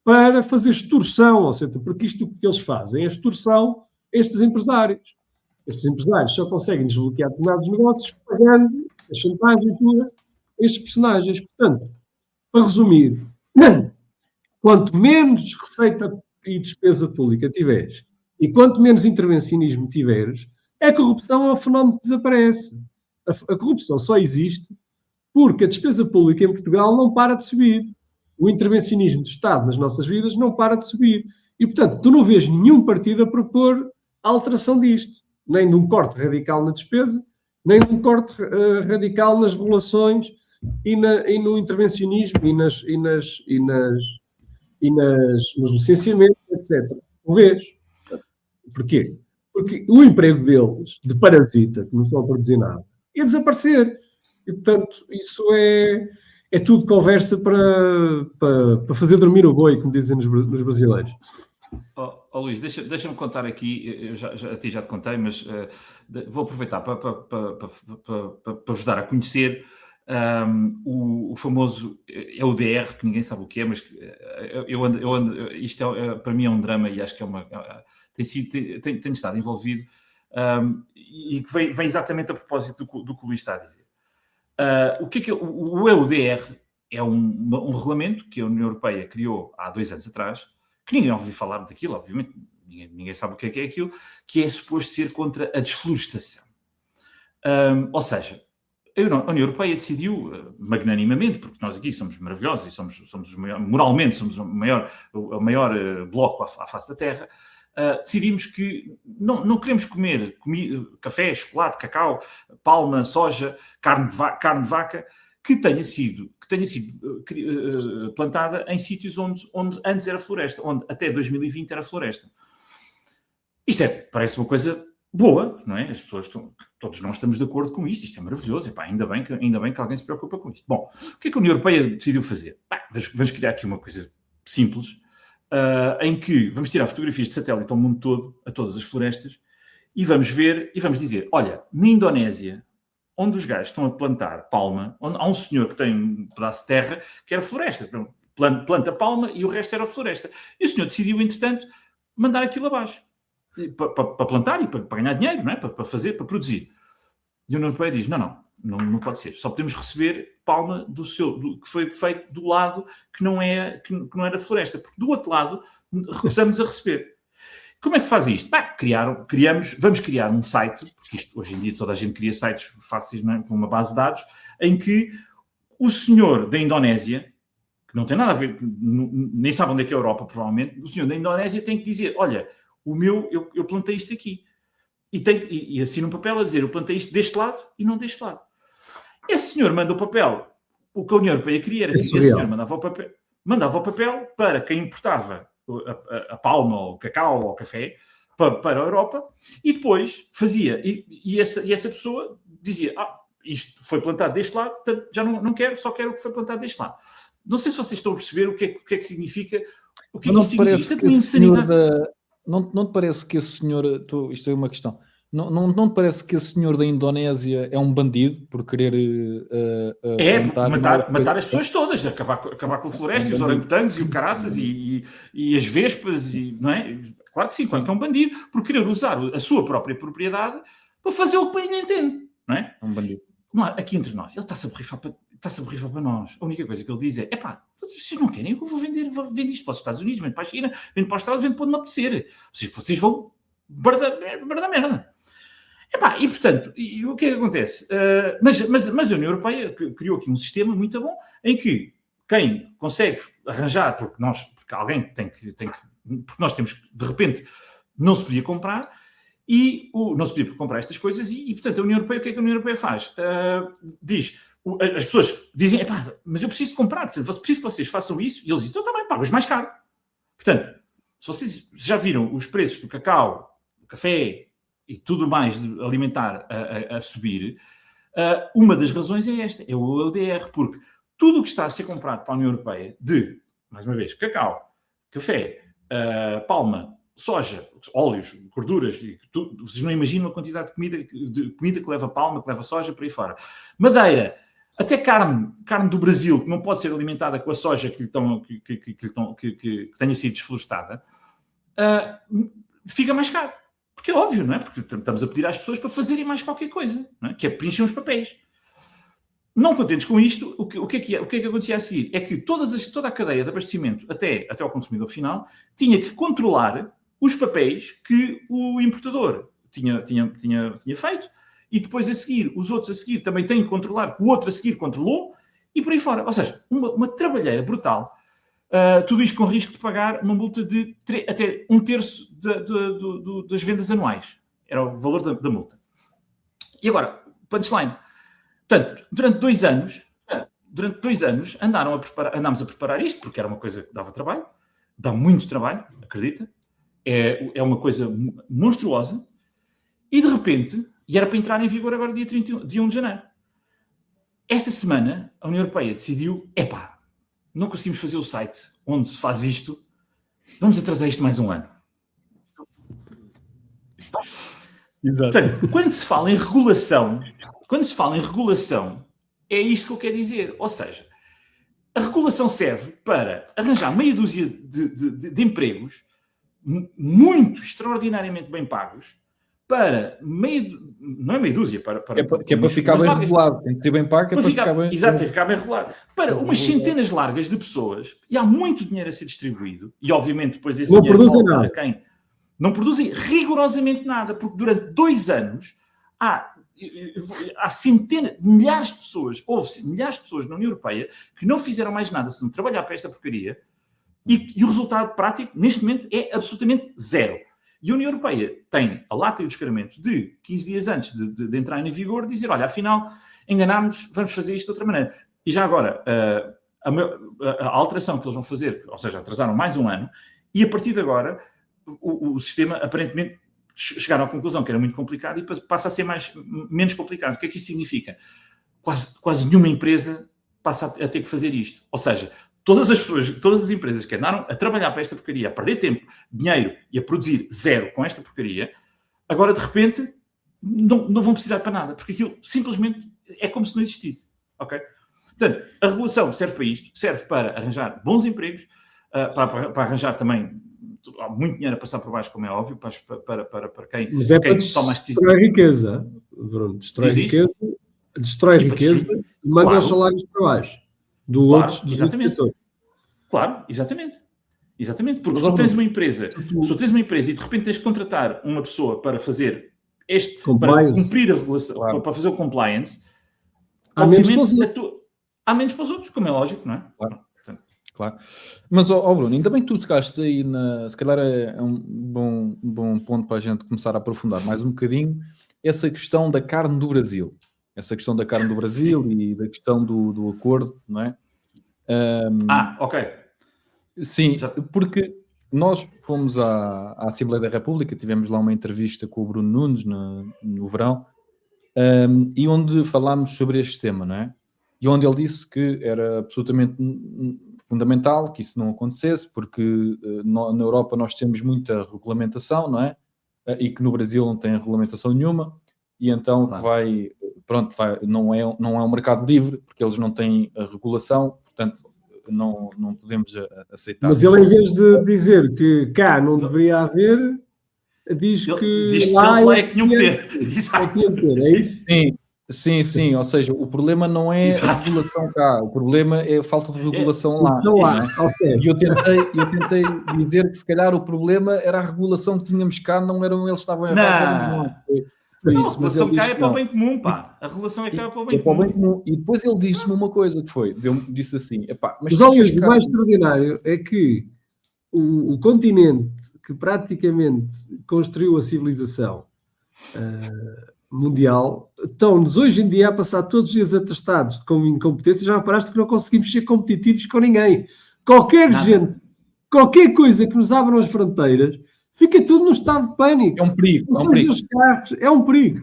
para fazer extorsão ao setor, porque isto que eles fazem é extorsão a estes empresários. Estes empresários só conseguem desbloquear determinados negócios pagando a chantagem pura a estes personagens. Portanto, para resumir, quanto menos receita e despesa pública tiveres e quanto menos intervencionismo tiveres, a corrupção é um fenómeno que desaparece. A corrupção só existe porque a despesa pública em Portugal não para de subir. O intervencionismo do Estado nas nossas vidas não para de subir. E, portanto, tu não vês nenhum partido a propor a alteração disto. Nem de um corte radical na despesa, nem de um corte radical nas regulações e no intervencionismo nos licenciamentos, etc. Não vês? Porquê? Porque o emprego deles, de parasita, que não estão a produzir nada, ia desaparecer. E, portanto, isso é tudo conversa para fazer dormir o boi, como dizem nos brasileiros. Luís, deixa-me contar aqui, eu a ti já te contei, mas vou aproveitar para vos dar a conhecer o famoso EUDR, que ninguém sabe o que é, mas isto para mim é um drama e acho que tem estado envolvido e que vem exatamente a propósito do que o Luís está a dizer. O EUDR é um regulamento que a União Europeia criou há 2 anos atrás, que ninguém ouviu falar daquilo, obviamente, ninguém sabe o que é aquilo, que é suposto ser contra a desflorestação. Ou seja, a União Europeia decidiu, magnanimamente, porque nós aqui somos maravilhosos e somos os maiores, moralmente somos o maior bloco à face da Terra, decidimos que não queremos comer café, chocolate, cacau, palma, soja, carne de vaca, que tenha sido plantada em sítios onde antes era floresta, onde até 2020 era floresta. Isto parece uma coisa boa, não é? As pessoas todos nós estamos de acordo com isto. Isto é maravilhoso. Epá, ainda bem que alguém se preocupa com isto. Bom, o que é que a União Europeia decidiu fazer? Vamos criar aqui uma coisa simples, em que vamos tirar fotografias de satélite ao mundo todo, a todas as florestas, e vamos ver e vamos dizer, olha, na Indonésia, onde os gajos estão a plantar palma, onde há um senhor que tem um pedaço de terra que era floresta, planta palma e o resto era floresta. E o senhor decidiu, entretanto, mandar aquilo abaixo. Para plantar e para ganhar dinheiro, não é? Para fazer, para produzir. E a União Europeia diz, não pode ser. Só podemos receber palma que foi feito do lado que não era floresta. Porque do outro lado recusamos a receber. Como é que faz isto? Vamos criar um site, porque isto, hoje em dia toda a gente cria sites fáceis, não é? Com uma base de dados, em que o senhor da Indonésia, que não tem nada a ver, nem sabe onde é que é a Europa, provavelmente, o senhor da Indonésia tem que dizer, olha, eu plantei isto aqui. E assina um papel a dizer, eu plantei isto deste lado e não deste lado. Esse senhor manda o papel. O que a União Europeia queria era que esse senhor mandava o papel para quem importava a palma, ou o cacau, ou o café, para a Europa, e depois fazia. E essa pessoa dizia, isto foi plantado deste lado, portanto, já não quero, só quero o que foi plantado deste lado. Não sei se vocês estão a perceber o que é que significa. O que é que isso significa? Isto é de uma insanidade. Não te parece que esse senhor... isto é uma questão. Não te parece que esse senhor da Indonésia é um bandido por querer... matar as pessoas todas. Acabar com a floresta, e os orangotangos, e o caraças, e as vespas, não é? Claro que sim, claro que é um bandido por querer usar a sua própria propriedade para fazer o que o país não entende. Não é? É um bandido. Não, aqui entre nós, ele está-se a borrifar para nós. A única coisa que ele diz é, vocês não querem, eu vou vender isto para os Estados Unidos, vendo para a China, vendo para os Estados Unidos, vendo para onde me apetecer. Vocês vão bardar merda. E portanto, o que é que acontece? Mas a União Europeia criou aqui um sistema muito bom, em que quem consegue arranjar, porque alguém tem que porque nós temos que, de repente, não se podia comprar, não se podia comprar estas coisas, e portanto, a União Europeia, o que é que a União Europeia faz? As pessoas dizem, mas eu preciso de comprar, portanto, preciso que vocês façam isso, e eles dizem, então também pagas mais caro. Portanto, se vocês já viram os preços do cacau, do café e tudo mais de alimentar a subir, uma das razões é esta, é o ODR, porque tudo o que está a ser comprado para a União Europeia mais uma vez, cacau, café, palma, soja, óleos, gorduras, vocês não imaginam a quantidade de comida que leva palma, que leva soja, por aí fora. Madeira, até carne do Brasil, que não pode ser alimentada com a soja que tenha sido desflorestada, fica mais caro. Porque é óbvio, não é? Porque estamos a pedir às pessoas para fazerem mais qualquer coisa, não é? Que é preencher os papéis. Não contentes com isto, o que é que acontecia a seguir? É que toda a cadeia de abastecimento até ao consumidor final tinha que controlar os papéis que o importador tinha feito, e depois a seguir, os outros a seguir também têm que controlar que o outro a seguir controlou, e por aí fora. Ou seja, uma trabalheira brutal. Tudo isto com risco de pagar uma multa de até 1/3 das vendas anuais. Era o valor da multa. E agora, punchline. Portanto, durante 2 anos andámos a preparar isto, porque era uma coisa que dava trabalho, dá muito trabalho, acredita, é uma coisa monstruosa, e de repente, e era para entrar em vigor agora dia 1 de janeiro. Esta semana, a União Europeia decidiu, não conseguimos fazer o site onde se faz isto, vamos atrasar isto mais um ano. Exato. Portanto, quando se fala em regulação, é isto que eu quero dizer. Ou seja, a regulação serve para arranjar meia dúzia de empregos muito extraordinariamente bem pagos para não é meia dúzia, para ficar bem regulado, tem que ser bem pago, para ficar bem... Exato, tem que ficar bem regulado. Para umas centenas largas de pessoas, e há muito dinheiro a ser distribuído, e obviamente depois esse dinheiro volta a quem não produzem rigorosamente nada, porque durante 2 anos há milhares de pessoas, houve milhares de pessoas na União Europeia que não fizeram mais nada senão trabalhar para esta porcaria, e o resultado prático, neste momento, é absolutamente zero. E a União Europeia tem a lata e o descaramento de 15 dias antes de entrar em vigor, dizer, olha, afinal, enganámos, vamos fazer isto de outra maneira. E já agora, a alteração que eles vão fazer, ou seja, atrasaram mais um ano, e a partir de agora, o sistema, aparentemente, chegaram à conclusão que era muito complicado e passa a ser menos complicado. O que é que isso significa? Quase nenhuma empresa passa a ter que fazer isto. Ou seja, todas as empresas que andaram a trabalhar para esta porcaria, a perder tempo, dinheiro e a produzir zero com esta porcaria, agora de repente não vão precisar para nada, porque aquilo simplesmente é como se não existisse. Ok? Portanto, a regulação serve para isto, serve para arranjar bons empregos, para arranjar também há muito dinheiro a passar por baixo, como é óbvio, para quem, Mas é para toma as decisões. destrói riqueza, Bruno. Destrói riqueza e manda os salários para baixo dos outros setores. Claro, exatamente. Porque se tu tens uma empresa, e de repente tens de contratar uma pessoa para fazer para cumprir a regulação, para fazer o compliance, há menos para os outros, como é lógico, não é? Claro. Mas, Bruno, ainda bem que tu tocaste aí se calhar é um bom ponto para a gente começar a aprofundar mais um bocadinho essa questão da carne do Brasil. E da questão do acordo, não é? Ok. Sim, porque nós fomos à Assembleia da República, tivemos lá uma entrevista com o Bruno Nunes no verão, e onde falámos sobre este tema, não é? E onde ele disse que era absolutamente fundamental que isso não acontecesse, porque na Europa nós temos muita regulamentação, não é? E que no Brasil não tem regulamentação nenhuma, e então não é um mercado livre, porque eles não têm a regulação, portanto não podemos aceitar. Mas ele, em vez de dizer que cá não deveria haver, diz que lá é que tinham que ter. É isso? Sim, ou seja, o problema não é a regulação cá, o problema é a falta de regulação lá. Okay. E eu tentei dizer que se calhar o problema era a regulação que tínhamos cá, não eram eles que estavam errados. A regulação cá é para o bem comum, pá. A regulação é cá é para o bem comum. E depois ele disse-me uma coisa que foi, disse assim, mas o mais extraordinário é que o continente que praticamente construiu a civilização mundial, estão-nos hoje em dia a passar todos os dias atestados de incompetência. Já reparaste que não conseguimos ser competitivos com ninguém. Qualquer coisa que nos abram as fronteiras, fica tudo no estado de pânico. É um perigo. Os carros, é um perigo.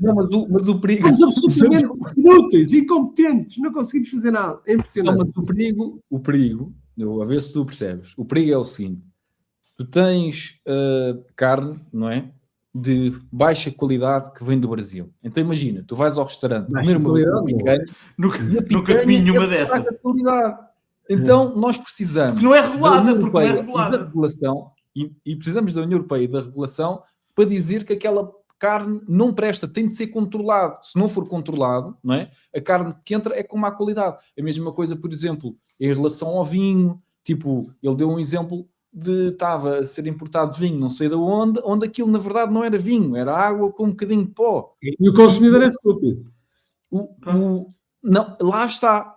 Não, mas o perigo... Estamos absolutamente inúteis, incompetentes, não conseguimos fazer nada. É impressionante. Não, mas o perigo, a ver se tu percebes, o perigo é o seguinte, tu tens carne, não é? De baixa qualidade que vem do Brasil. Então imagina, tu vais ao restaurante comer uma picanha, nunca comi nenhuma dessa. Então nós precisamos, porque não é regulada, da regulação, e precisamos da União Europeia e da regulação para dizer que aquela carne não presta, tem de ser controlado. Se não for controlado, não é? A carne que entra é com má qualidade. A mesma coisa, por exemplo, em relação ao vinho, tipo, ele deu um exemplo estava a ser importado vinho, não sei de onde aquilo na verdade não era vinho, era água com um bocadinho de pó. E o consumidor é estúpido. Não, lá está.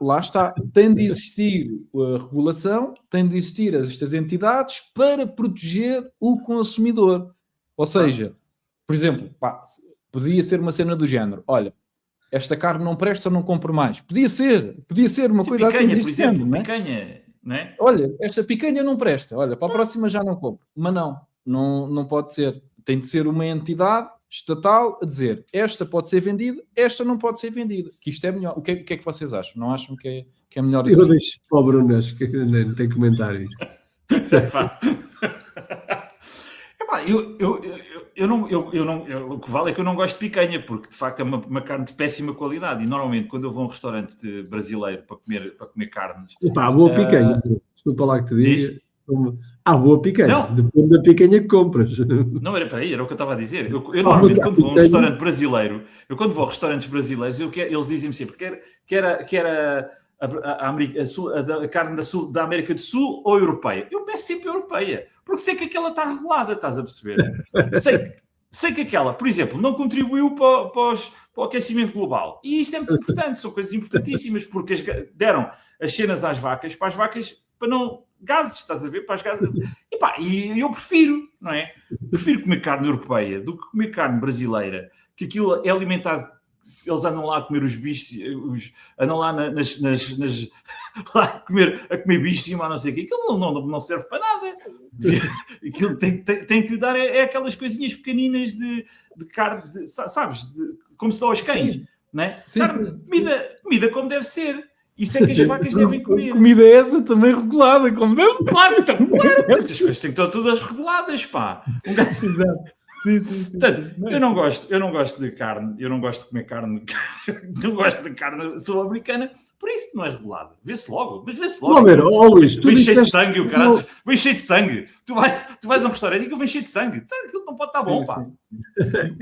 Tem de existir a regulação, tem de existir estas entidades para proteger o consumidor. Ou seja, por exemplo, podia ser uma cena do género, olha, esta carne não presta, não compro mais. Podia ser uma coisa picanha, assim. Por exemplo, não é? Picanha. Não é? Olha, esta picanha não presta. Olha, para a próxima já não compro. Mas não pode ser. Tem de ser uma entidade estatal a dizer esta pode ser vendida, esta não pode ser vendida. Que isto é melhor. O que é que vocês acham? Não acham que é melhor assim? Eu deixo para o Bruno, acho que nem tem comentário isso. O que vale é que eu não gosto de picanha, porque de facto é uma carne de péssima qualidade. E normalmente, quando eu vou a um restaurante brasileiro para comer carnes. Boa picanha. Desculpa lá que te diga. Boa picanha. Não. Depende da picanha que compras. Não, era o que eu estava a dizer. Eu normalmente, quando vou a um restaurante brasileiro, quando vou a restaurantes brasileiros, eles dizem-me sempre que era a carne da América do Sul ou europeia. Eu peço sempre europeia, porque sei que aquela está regulada, estás a perceber? sei que aquela, por exemplo, não contribuiu para o aquecimento global. E isto é muito importante, são coisas importantíssimas, porque deram as cenas às vacas, para as vacas gases, estás a ver? Para as gases. E eu prefiro, não é? Prefiro comer carne europeia do que comer carne brasileira, que aquilo é alimentado. Eles andam lá a comer os bichos, andam lá lá a comer bichos e não sei o quê. Aquilo não serve para nada. Aquilo tem que lhe dar aquelas coisinhas pequeninas de carne, sabes? Como se dá aos cães. Sim. Não é? Sim, Comida como deve ser. Isso é que as vacas devem comer. Comida essa também regulada, como deve ser. Claro, as coisas têm que estar todas reguladas, pá. Exato. Sim. Portanto, eu não gosto de carne, eu não gosto de comer carne, não gosto de carne sul-americana, por isso não é regulado. Vê-se logo, mas vê-se logo. Não, ver, Luís, tu vem cheio de disseste... sangue, o caralho, vem cheio de sangue. Tu vais a um restaurante e aquilo vem cheio de sangue. Aquilo não pode estar bom, pá.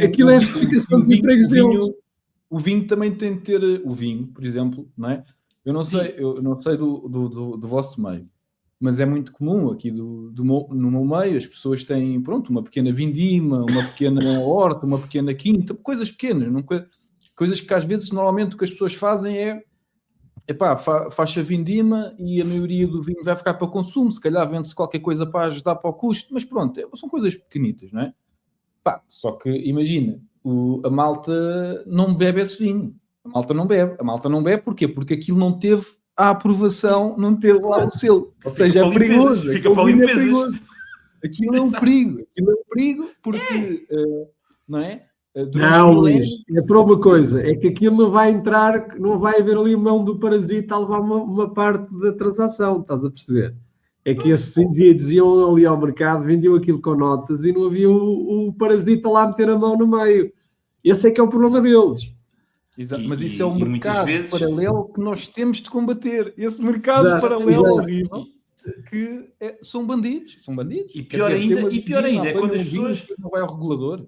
Aquilo é a justificação dos empregos deles. O vinho também tem de ter... O vinho, por exemplo, não é? Eu não sei do vosso meio, mas é muito comum aqui no meu meio, as pessoas têm, uma pequena vindima, uma pequena horta, uma pequena quinta, coisas pequenas, coisas que às vezes, normalmente, o que as pessoas fazem faz a vindima e a maioria do vinho vai ficar para consumo, se calhar vende-se qualquer coisa para ajudar para o custo, mas pronto, são coisas pequenitas, não é? Só que, imagina, a malta não bebe esse vinho. A malta não bebe, porquê? Porque aquilo não teve a aprovação, não teve lá o selo. Ou seja, é perigoso. Fica para limpezas. Aquilo é um perigo, porque, não é? Não, Luís, é para uma coisa, é que aquilo não vai entrar, não vai haver ali a mão do parasita a levar uma parte da transação, estás a perceber? É que esses diziam ali ao mercado, vendiam aquilo com notas e não havia o parasita lá a meter a mão no meio. Esse é que é o problema deles. Exato, mas isso é um mercado paralelo que nós temos de combater. Esse mercado horrível que são bandidos. E pior ainda é quando as pessoas... Não vai ao regulador.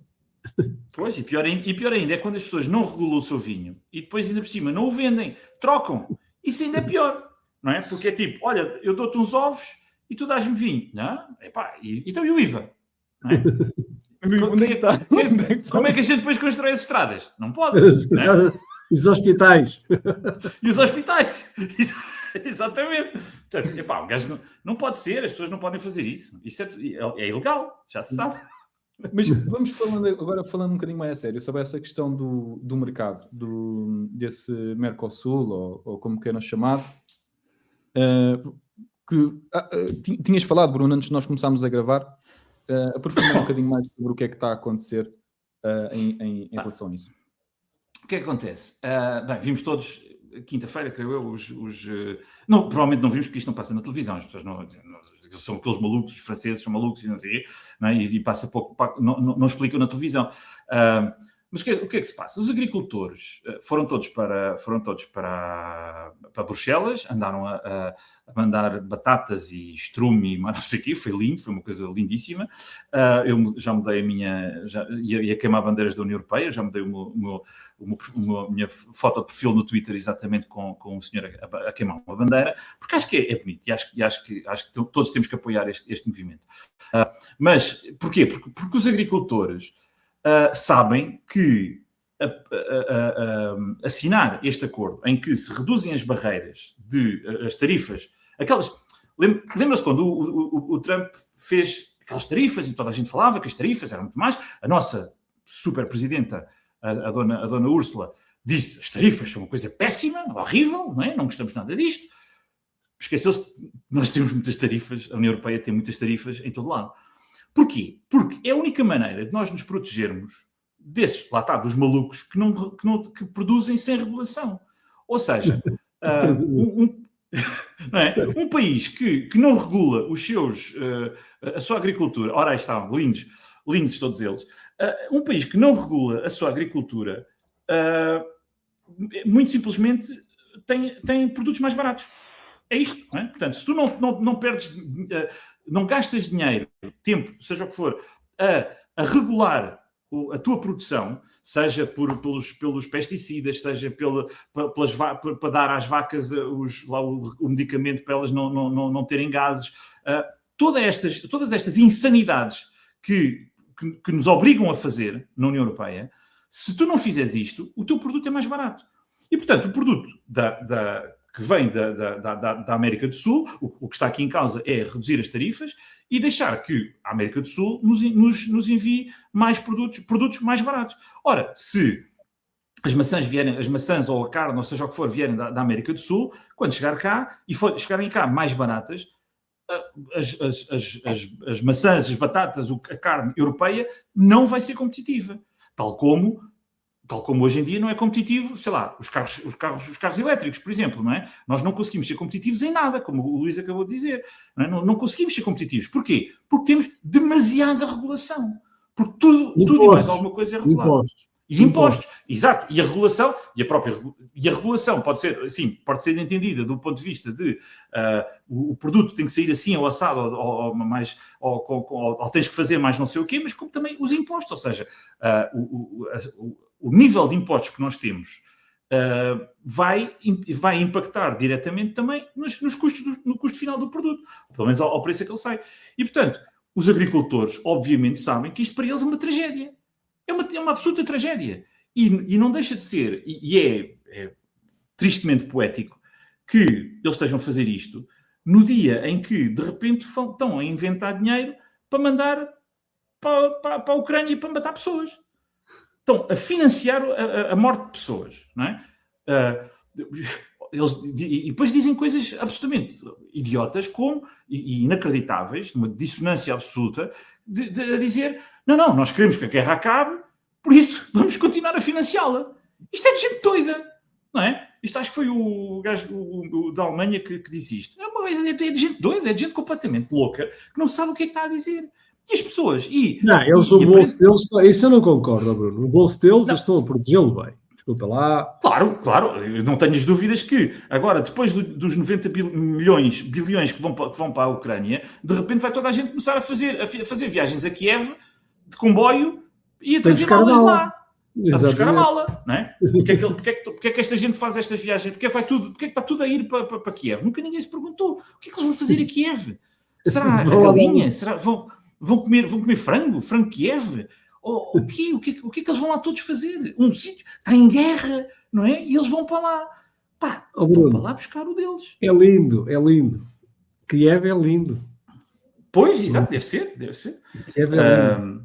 Pois, e pior ainda é quando as pessoas não regulam o seu vinho e depois ainda por cima não o vendem, trocam. Isso ainda é pior, não é? Porque é tipo, olha, eu dou-te uns ovos e tu dás-me vinho. Não? Então e o IVA? Não é? Como é que a gente depois constrói as estradas? Não pode. Não é? E os hospitais. E os hospitais. Exatamente. Portanto, o gajo não pode ser, as pessoas não podem fazer isso. Isso é ilegal, já se sabe. Mas vamos falando um bocadinho mais a sério sobre essa questão do mercado, desse Mercosul, ou como queiram chamar. Tinhas falado, Bruno, antes de nós começarmos a gravar, aprofundar um bocadinho mais sobre o que é que está a acontecer em relação a isso. O que é que acontece? Vimos todos, quinta-feira, creio eu, não, provavelmente não vimos porque isto não passa na televisão, as pessoas não são aqueles malucos, os franceses são malucos e não sei, não é? E passa pouco, não explicam na televisão. Mas o que é que se passa? Os agricultores foram todos para Bruxelas, andaram a mandar batatas e estrume e não sei o quê, foi lindo, foi uma coisa lindíssima. Eu já mudei ia queimar bandeiras da União Europeia, já mudei a minha foto de perfil no Twitter exatamente com o senhor a queimar uma bandeira, porque acho que é bonito e acho que todos temos que apoiar este movimento. Mas porquê? Porque os agricultores sabem que assinar este acordo em que se reduzem as barreiras as tarifas, aquelas... Lembra-se quando o Trump fez aquelas tarifas e toda a gente falava que as tarifas eram muito mais? A nossa super presidenta, a dona Úrsula, disse as tarifas são uma coisa péssima, horrível, não é? Não gostamos nada disto. Esqueceu-se que nós temos muitas tarifas, a União Europeia tem muitas tarifas em todo lado. Porquê? Porque é a única maneira de nós nos protegermos dos malucos que produzem sem regulação. Ou seja, não é? Um país que não regula a sua agricultura, ora aí estão, lindos todos eles, um país que não regula a sua agricultura, muito simplesmente tem produtos mais baratos. É isto, não é? Portanto, se tu não perdes, não gastas dinheiro, tempo, seja o que for, a regular a tua produção, seja pelos pesticidas, seja para dar às vacas o medicamento para elas não terem gases, todas estas insanidades que nos obrigam a fazer na União Europeia, se tu não fizeres isto, o teu produto é mais barato. E, portanto, o produto que vem da América do Sul. O que está aqui em causa é reduzir as tarifas e deixar que a América do Sul nos envie mais produtos mais baratos. Ora, se as maçãs ou a carne, ou seja o que for, vierem da América do Sul, quando chegar cá e chegarem cá mais baratas, as maçãs, as batatas, a carne europeia não vai ser competitiva. Tal como hoje em dia não é competitivo, sei lá, os carros elétricos, por exemplo, não é? Nós não conseguimos ser competitivos em nada, como o Luís acabou de dizer. Não conseguimos ser competitivos. Porquê? Porque temos demasiada regulação. Porque tudo e mais alguma coisa é regulado. E impostos, exato. E a regulação pode ser entendida do ponto de vista de o produto tem que sair assim ou assado, ou tens que fazer mais não sei o quê, mas como também os impostos, ou seja, o nível de impostos que nós temos vai impactar diretamente também nos custos, no custo final do produto, pelo menos ao preço a que ele sai. E, portanto, os agricultores, obviamente, sabem que isto para eles é uma tragédia. É uma absoluta tragédia. E não deixa de ser, e é tristemente poético, que eles estejam a fazer isto no dia em que, de repente, estão a inventar dinheiro para mandar para a Ucrânia para matar pessoas. Estão a financiar a morte de pessoas, não é? E depois dizem coisas absolutamente idiotas e inacreditáveis, uma dissonância absoluta, a dizer, não, nós queremos que a guerra acabe, por isso vamos continuar a financiá-la. Isto é de gente doida, não é? Isto acho que foi o gajo da Alemanha que disse isto. É de gente doida, é de gente completamente louca, que não sabe o que é que está a dizer. E as pessoas... o bolso deles... Isso eu não concordo, Bruno. O bolso deles, eles estão a protegê-lo bem. Desculpa lá. Claro. Eu não tenho as dúvidas que agora, depois dos 90 bilhões que vão para a Ucrânia, de repente vai toda a gente começar a fazer viagens a Kiev de comboio e a trazer malas lá. A buscar a mala, não é? Porque é que esta gente faz estas viagens? Porque é que está tudo a ir para Kiev? Nunca ninguém se perguntou. O que é que eles vão fazer a Kiev? Será a galinha? Vão comer frango? Frango Kiev? O que é que eles vão lá todos fazer? Um sítio está em guerra, não é? E eles vão para lá. Vão para lá buscar o deles. É lindo. Kiev é lindo. Pois, exato, deve ser. Kiev é lindo.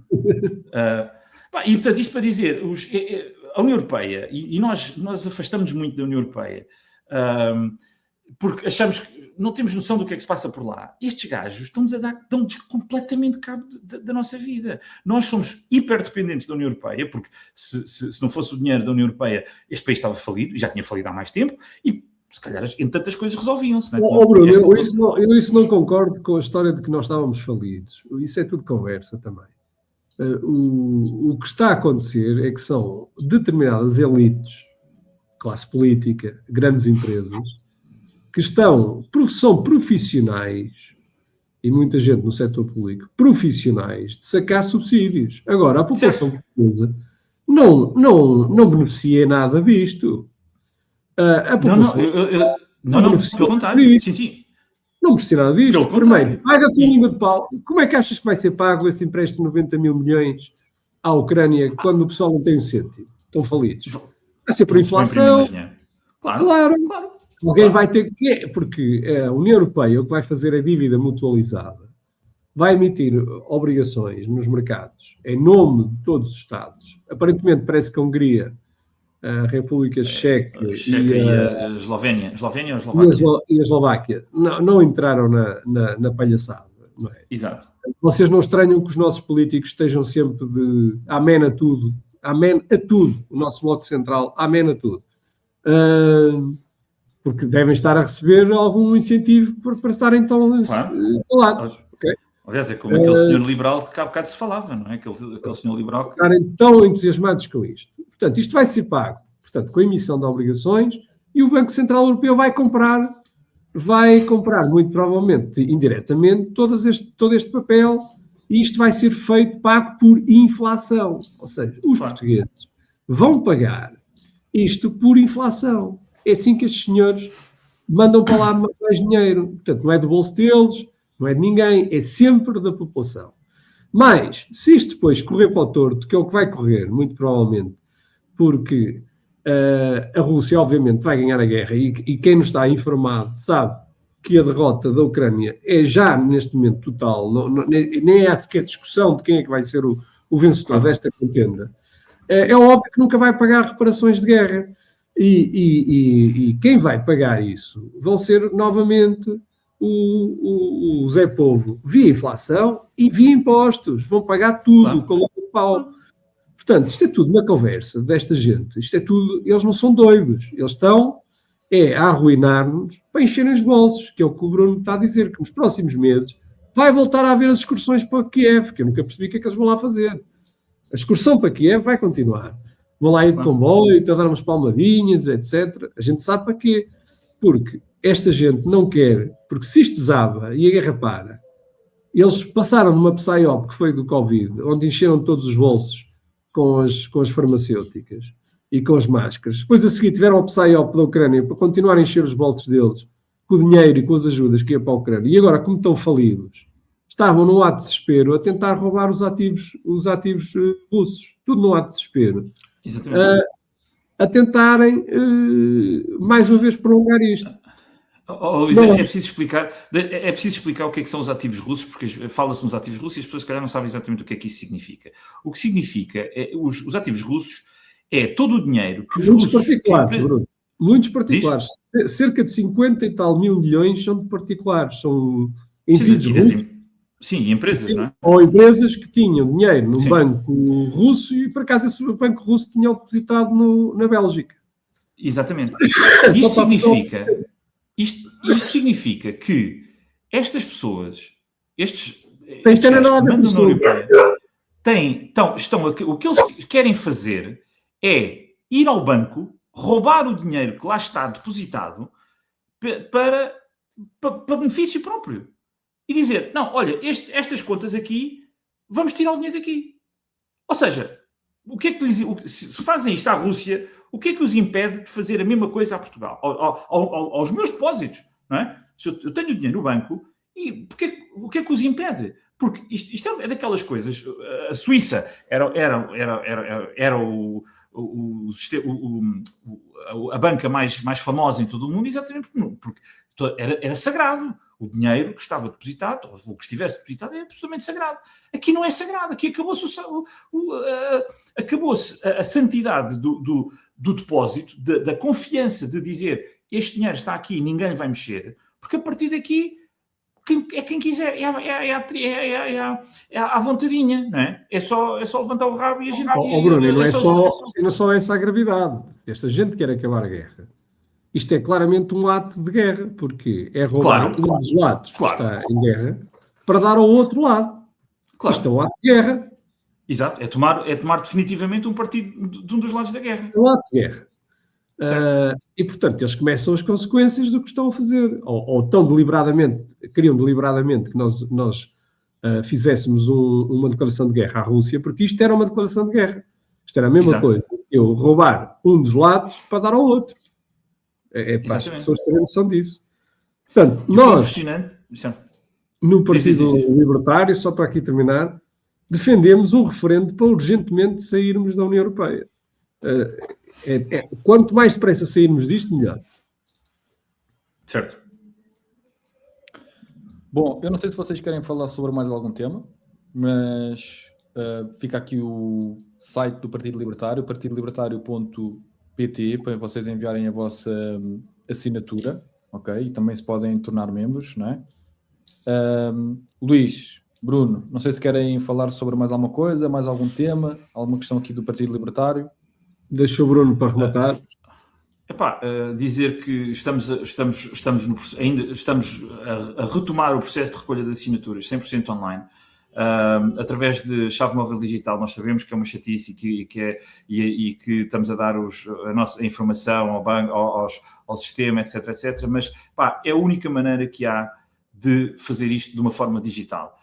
E portanto, isto para dizer, a União Europeia, e nós afastamos muito da União Europeia, porque achamos que não temos noção do que é que se passa por lá. Estes gajos dão-nos completamente cabo da nossa vida. Nós somos hiperdependentes da União Europeia, porque se não fosse o dinheiro da União Europeia, este país estava falido, e já tinha falido há mais tempo, e se calhar, entre tantas coisas, resolviam-se. Bruno, eu isso não concordo com a história de que nós estávamos falidos. Isso é tudo conversa também. O que está a acontecer é que são determinadas elites, classe política, grandes empresas, que são profissionais, e muita gente no setor público, profissionais de sacar subsídios. Agora, a população portuguesa não beneficia nada disto. A população não beneficia pelo contrário. Sim. Não beneficia nada disto. Primeiro, paga com língua de pau. Como é que achas que vai ser pago esse empréstimo de 90 mil milhões à Ucrânia quando o pessoal não tem um cêntimo? Estão falidos. Vai ser por inflação. Claro. Alguém vai ter que... Porque a União Europeia o que vai fazer é dívida mutualizada. Vai emitir obrigações nos mercados em nome de todos os Estados. Aparentemente parece que a Hungria, a República Checa e a Eslovénia e a Eslováquia não entraram na palhaçada. Não é? Exato. Vocês não estranham que os nossos políticos estejam sempre de amém a tudo. Amém a tudo. O nosso Bloco Central, amém a tudo. Porque devem estar a receber algum incentivo para estarem tão calados. Okay? Aliás, é como aquele senhor liberal de que há bocado se falava, não é? Aquele senhor liberal que... Estarem tão entusiasmados com isto. Portanto, isto vai ser pago com a emissão de obrigações e o Banco Central Europeu vai comprar muito provavelmente, indiretamente, todo este papel e isto vai ser pago por inflação. Ou seja, os portugueses vão pagar isto por inflação. É assim que estes senhores mandam para lá mais dinheiro. Portanto, não é do bolso deles, não é de ninguém, é sempre da população. Mas, se isto depois correr para o torto, que é o que vai correr, muito provavelmente, porque A Rússia, obviamente, vai ganhar a guerra e quem nos está informado sabe que a derrota da Ucrânia é já neste momento total, nem há sequer discussão de quem é que vai ser o vencedor desta contenda. É óbvio que nunca vai pagar reparações de guerra e quem vai pagar isso vão ser novamente o Zé Povo, via inflação e via impostos, vão pagar tudo com o pau. Portanto, isto é tudo uma conversa desta gente, isto é tudo, eles não são doidos, eles estão a arruinar-nos para encherem os bolsos, que é o que o Bruno está a dizer, que nos próximos meses vai voltar a haver as excursões para Kiev, que eu nunca percebi o que é que eles vão lá fazer. A excursão para Kiev vai continuar. Vão lá ir de comboio, a dar umas palmadinhas, etc. A gente sabe para quê. Porque esta gente não quer, porque se isto desaba e a guerra para, eles passaram numa PSYOP que foi do Covid, onde encheram todos os bolsos com as farmacêuticas e com as máscaras. Depois a seguir tiveram a PSYOP da Ucrânia para continuar a encher os bolsos deles com o dinheiro e com as ajudas que ia para a Ucrânia. E agora, como estão falidos, estavam num ato de desespero a tentar roubar os ativos russos. Tudo num ato de desespero. Exatamente. A tentarem, mais uma vez, prolongar isto. Luís, é preciso explicar o que é que são os ativos russos, porque fala-se nos ativos russos e as pessoas, se calhar, não sabem exatamente o que é que isso significa. O que significa, os ativos russos, é todo o dinheiro que os muitos russos... Particulares, Bruno. Muitos particulares. Cerca de 50 e tal mil milhões são de particulares, são indivíduos russos. Sim, empresas, não é? Ou empresas que tinham dinheiro num banco russo e, por acaso, esse banco russo tinha depositado na Bélgica. Exatamente. Isto significa que estas pessoas, estes que mandam na União Europeia, o que eles querem fazer é ir ao banco, roubar o dinheiro que lá está depositado para benefício próprio. E dizer, não, olha, estas contas aqui, vamos tirar o dinheiro daqui. Ou seja, o que é que se fazem isto à Rússia, o que é que os impede de fazer a mesma coisa a Portugal? Aos meus depósitos, não é? Se eu tenho dinheiro no banco, e o que é que os impede? Porque isto é daquelas coisas. A Suíça era a banca mais famosa em todo o mundo, exatamente porque era sagrado. O dinheiro que estava depositado, ou que estivesse depositado, é absolutamente sagrado. Aqui não é sagrado, aqui acabou-se a santidade do depósito, da confiança de dizer este dinheiro está aqui e ninguém vai mexer, porque a partir daqui quem quiser, é à vontadinha, não é? É só levantar o rabo e agir. Bruno, não é só essa a gravidade. Esta gente quer acabar a guerra. Isto é claramente um ato de guerra, porque é roubar um dos lados que está em guerra para dar ao outro lado. Claro. Isto é um ato de guerra. Exato, é tomar definitivamente um partido de um dos lados da guerra. É um ato de guerra. E, portanto, eles começam as consequências do que estão a fazer. Ou queriam deliberadamente que nós fizéssemos uma declaração de guerra à Rússia, porque isto era uma declaração de guerra. Isto era a mesma coisa. Eu roubar um dos lados para dar ao outro. É para as pessoas terem noção disso. Portanto, nós, no Partido Libertário, só para aqui terminar, defendemos um referendo para urgentemente sairmos da União Europeia. Quanto mais depressa sairmos disto, melhor. Certo. Bom, eu não sei se vocês querem falar sobre mais algum tema, mas fica aqui o site do Partido Libertário, partidolibertario.pt, para vocês enviarem a vossa assinatura, ok? E também se podem tornar membros, não é? Luís, Bruno, não sei se querem falar sobre mais alguma coisa, mais algum tema, alguma questão aqui do Partido Libertário. Deixa o Bruno para rematar. Dizer que estamos a retomar o processo de recolha de assinaturas 100% online. Através de chave móvel digital. Nós sabemos que é uma chatice e que estamos a dar a nossa informação ao banco, ao sistema, etc, mas é a única maneira que há de fazer isto de uma forma digital.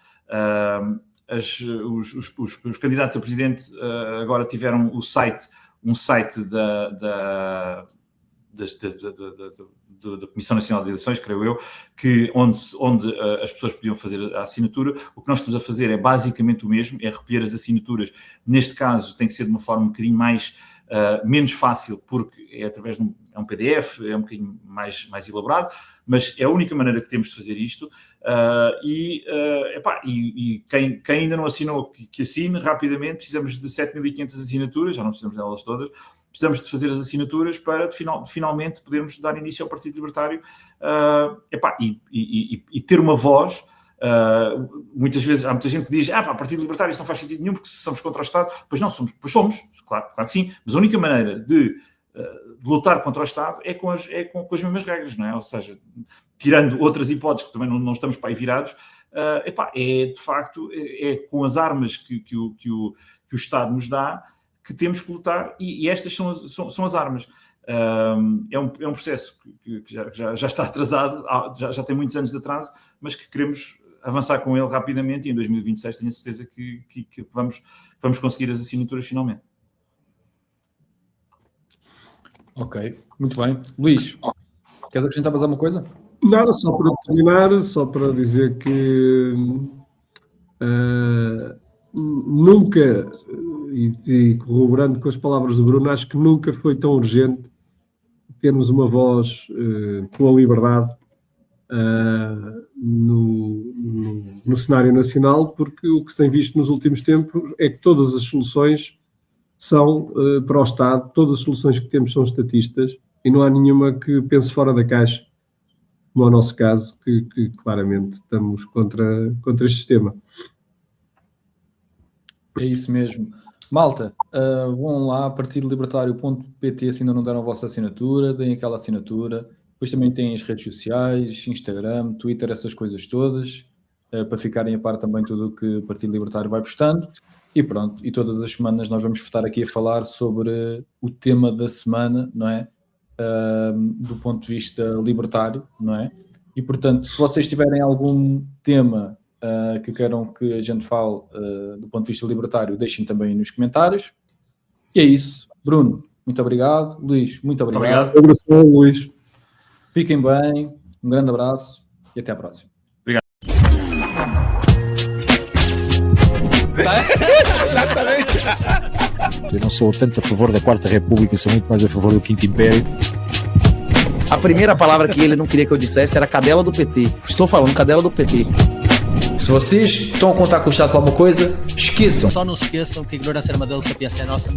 Os candidatos a presidente agora tiveram um site da Comissão Nacional de Eleições, creio eu, que onde as pessoas podiam fazer a assinatura. O que nós estamos a fazer é basicamente o mesmo, é recolher as assinaturas. Neste caso tem que ser de uma forma um bocadinho menos fácil, porque é através de um PDF, é um bocadinho mais elaborado, mas é a única maneira que temos de fazer isto. Quem ainda não assinou, que assine rapidamente. Precisamos de 7.500 assinaturas, já não precisamos delas todas. Precisamos de fazer as assinaturas para finalmente podermos dar início ao Partido Libertário e ter uma voz. Muitas vezes há muita gente que diz: o Partido Libertário isso não faz sentido nenhum porque somos contra o Estado. Pois não, somos, claro que sim, mas a única maneira de lutar contra o Estado é com as mesmas regras, não é? Ou seja, tirando outras hipóteses que também não estamos para aí virados, de facto com as armas que o Estado nos dá que temos que lutar, e estas são as armas. É um processo que já está atrasado, já tem muitos anos de atraso, mas que queremos avançar com ele rapidamente, e em 2026 tenho a certeza que vamos conseguir as assinaturas finalmente. Ok, muito bem. Luís, queres acrescentar mais alguma coisa? Nada, só para terminar, só para dizer que nunca, e corroborando com as palavras do Bruno, acho que nunca foi tão urgente termos uma voz pela liberdade no cenário nacional, porque o que se tem visto nos últimos tempos é que todas as soluções são para o Estado, todas as soluções que temos são estatistas e não há nenhuma que pense fora da caixa, como é o nosso caso, que claramente estamos contra este sistema. É isso mesmo. Malta, vão lá, partidolibertario.pt, se ainda não deram a vossa assinatura, deem aquela assinatura. Depois também têm as redes sociais, Instagram, Twitter, essas coisas todas, para ficarem a par também de tudo o que o Partido Libertário vai postando. E pronto, e todas as semanas nós vamos estar aqui a falar sobre o tema da semana, não é? Do ponto de vista libertário, não é? E portanto, se vocês tiverem algum tema que queiram que a gente fale do ponto de vista libertário, deixem também nos comentários. E é isso. Bruno, muito obrigado. Luís, muito obrigado. Um abraço, Luís. Fiquem bem, um grande abraço e até à próxima. Eu não sou tanto a favor da Quarta República, sou muito mais a favor do Quinto Império. A primeira palavra que ele não queria que eu dissesse era cadela do PT. Estou falando cadela do PT. Se vocês estão a contar com o Estado para alguma coisa, esqueçam. Só não se esqueçam que a ignorância é uma deles, a sapiência é nossa.